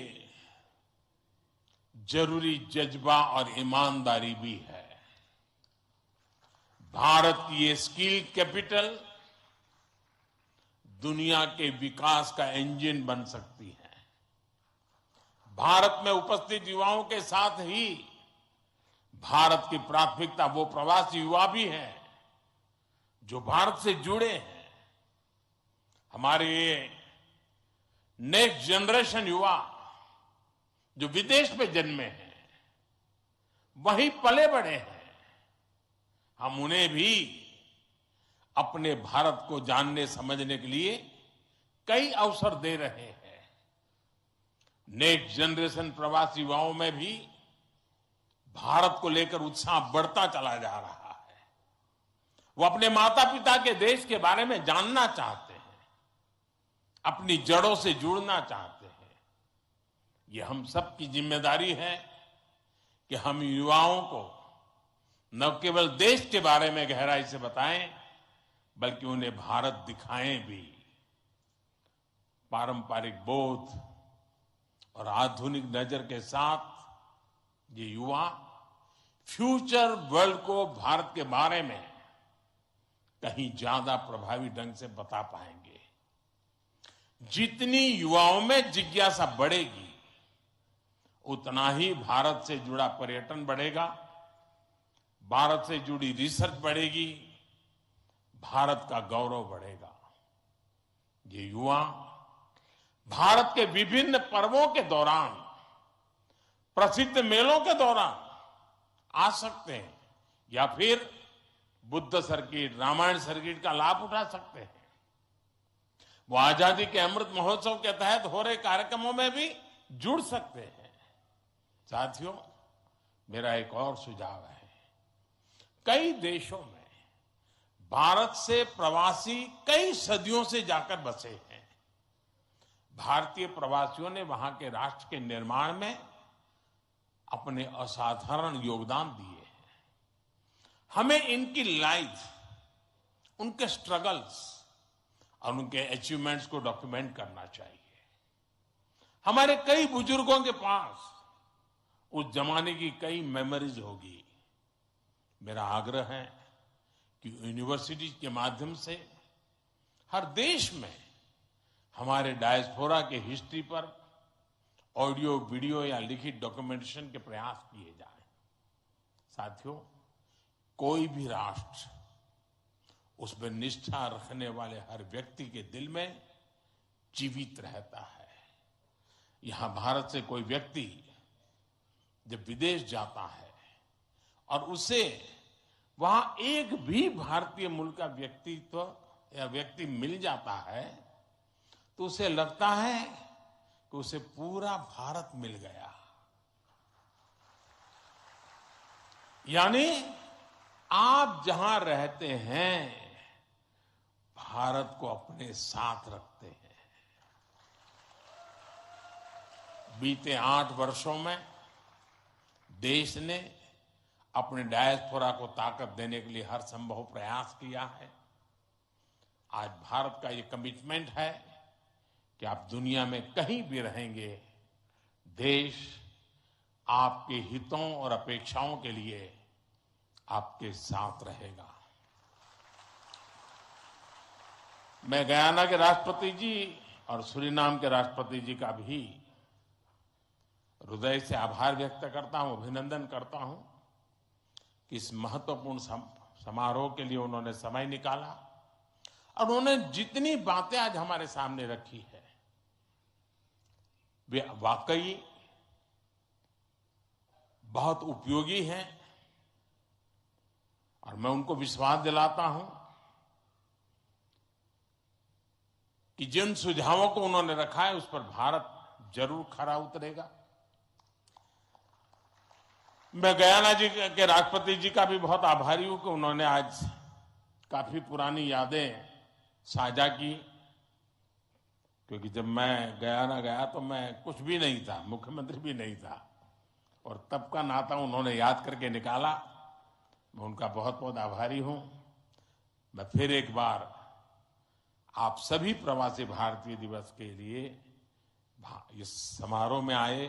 जरूरी जज्बा और ईमानदारी भी है। भारत की ये स्किल कैपिटल दुनिया के विकास का इंजन बन सकती है। भारत में उपस्थित युवाओं के साथ ही भारत की प्राथमिकता वो प्रवासी युवा भी हैं जो भारत से जुड़े हैं। हमारे नेक्स्ट जनरेशन युवा जो विदेश में जन्मे हैं, वहीं पले बड़े हैं, हम उन्हें भी अपने भारत को जानने समझने के लिए कई अवसर दे रहे हैं। नेक्स्ट जनरेशन प्रवासी युवाओं में भी भारत को लेकर उत्साह बढ़ता चला जा रहा है। वो अपने माता पिता के देश के बारे में जानना चाहते हैं, अपनी जड़ों से जुड़ना चाहते हैं। ये हम सबकी जिम्मेदारी है कि हम युवाओं को न केवल देश के बारे में गहराई से बताएं, बल्कि उन्हें भारत दिखाएं भी। पारंपरिक बोध और आधुनिक नजर के साथ ये युवा फ्यूचर वर्ल्ड को भारत के बारे में कहीं ज्यादा प्रभावी ढंग से बता पाएंगे। जितनी युवाओं में जिज्ञासा बढ़ेगी, उतना ही भारत से जुड़ा पर्यटन बढ़ेगा, भारत से जुड़ी रिसर्च बढ़ेगी, भारत का गौरव बढ़ेगा। ये युवा भारत के विभिन्न पर्वों के दौरान, प्रसिद्ध मेलों के दौरान आ सकते हैं या फिर बुद्ध सर्किट, रामायण सर्किट का लाभ उठा सकते हैं। वो आजादी के अमृत महोत्सव के तहत हो रहे कार्यक्रमों में भी जुड़ सकते हैं। साथियों, मेरा एक और सुझाव है। कई देशों में भारत से प्रवासी कई सदियों से जाकर बसे हैं। भारतीय प्रवासियों ने वहां के राष्ट्र के निर्माण में अपने असाधारण योगदान दिए हैं। हमें इनकी लाइफ, उनके स्ट्रगल्स और उनके अचीवमेंट्स को डॉक्यूमेंट करना चाहिए। हमारे कई बुजुर्गों के पास उस जमाने की कई मेमोरीज होगी। मेरा आग्रह है कि यूनिवर्सिटी के माध्यम से हर देश में हमारे डायस्पोरा के हिस्ट्री पर ऑडियो, वीडियो या लिखित डॉक्यूमेंटेशन के प्रयास किए जाएं। साथियों, कोई भी राष्ट्र उसमें निष्ठा रखने वाले हर व्यक्ति के दिल में जीवित रहता है। यहां भारत से कोई व्यक्ति जब विदेश जाता है और उसे वहां एक भी भारतीय मूल का व्यक्तित्व या व्यक्ति मिल जाता है, तो उसे लगता है कि उसे पूरा भारत मिल गया। यानी आप जहां रहते हैं, भारत को अपने साथ रखते हैं। बीते 8 वर्षों में देश ने अपने डायस्पोरा को ताकत देने के लिए हर संभव प्रयास किया है। आज भारत का ये कमिटमेंट है कि आप दुनिया में कहीं भी रहेंगे, देश आपके हितों और अपेक्षाओं के लिए आपके साथ रहेगा। मैं गयाना के राष्ट्रपति जी और सूरीनाम के राष्ट्रपति जी का भी हृदय से आभार व्यक्त करता हूं, अभिनंदन करता हूं कि इस महत्वपूर्ण समारोह के लिए उन्होंने समय निकाला और उन्होंने जितनी बातें आज हमारे सामने रखी है वे वाकई बहुत उपयोगी हैं और मैं उनको विश्वास दिलाता हूं कि जिन सुझावों को उन्होंने रखा है उस पर भारत जरूर खरा उतरेगा। मैं गयाना जी के राष्ट्रपति जी का भी बहुत आभारी हूं कि उन्होंने आज काफी पुरानी यादें साझा की, क्योंकि जब मैं गयाना गया तो मैं कुछ भी नहीं था, मुख्यमंत्री भी नहीं था, और तब का नाता उन्होंने याद करके निकाला। मैं उनका बहुत बहुत आभारी हूं। मैं फिर एक बार आप सभी प्रवासी भारतीय दिवस के लिए इस समारोह में आए,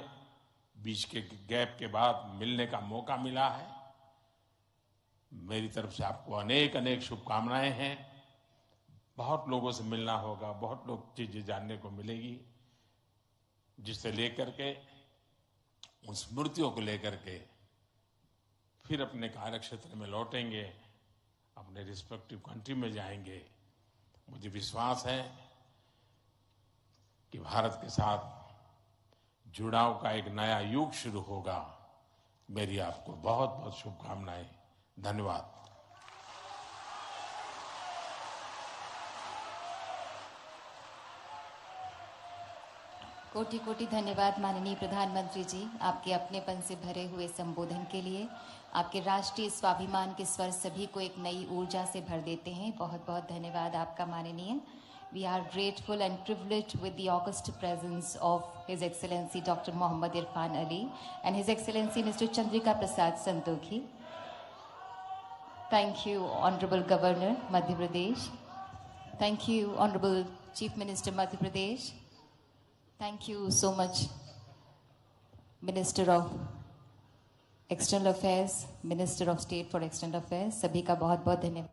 बीच के गैप के बाद मिलने का मौका मिला है। मेरी तरफ से आपको अनेक अनेक शुभकामनाएं हैं। बहुत लोगों से मिलना होगा, बहुत लोग चीजें जानने को मिलेगी, जिससे लेकर के उन स्मृतियों को लेकर के फिर अपने कार्य क्षेत्र में लौटेंगे, अपने रिस्पेक्टिव कंट्री में जाएंगे। मुझे विश्वास है कि भारत के साथ जुड़ाव का एक नया युग शुरू होगा। मेरी आपको बहुत बहुत शुभकामनाएं। धन्यवाद। कोटि कोटि धन्यवाद माननीय प्रधानमंत्री जी, आपके अपनेपन से भरे हुए संबोधन के लिए। आपके राष्ट्रीय स्वाभिमान के स्वर सभी को एक नई ऊर्जा से भर देते हैं। बहुत बहुत धन्यवाद आपका माननीय। We are grateful and privileged with the august presence of His Excellency Dr. Mohammad Irfan Ali and His Excellency Mr. Chandrika Prasad Santokhi. Thank you, Honorable Governor, Madhya Pradesh. Thank you, Honorable Chief Minister, Madhya Pradesh. Thank you so much, Minister of External Affairs, Minister of State for External Affairs. सभी का बहुत बहुत धन्यवाद।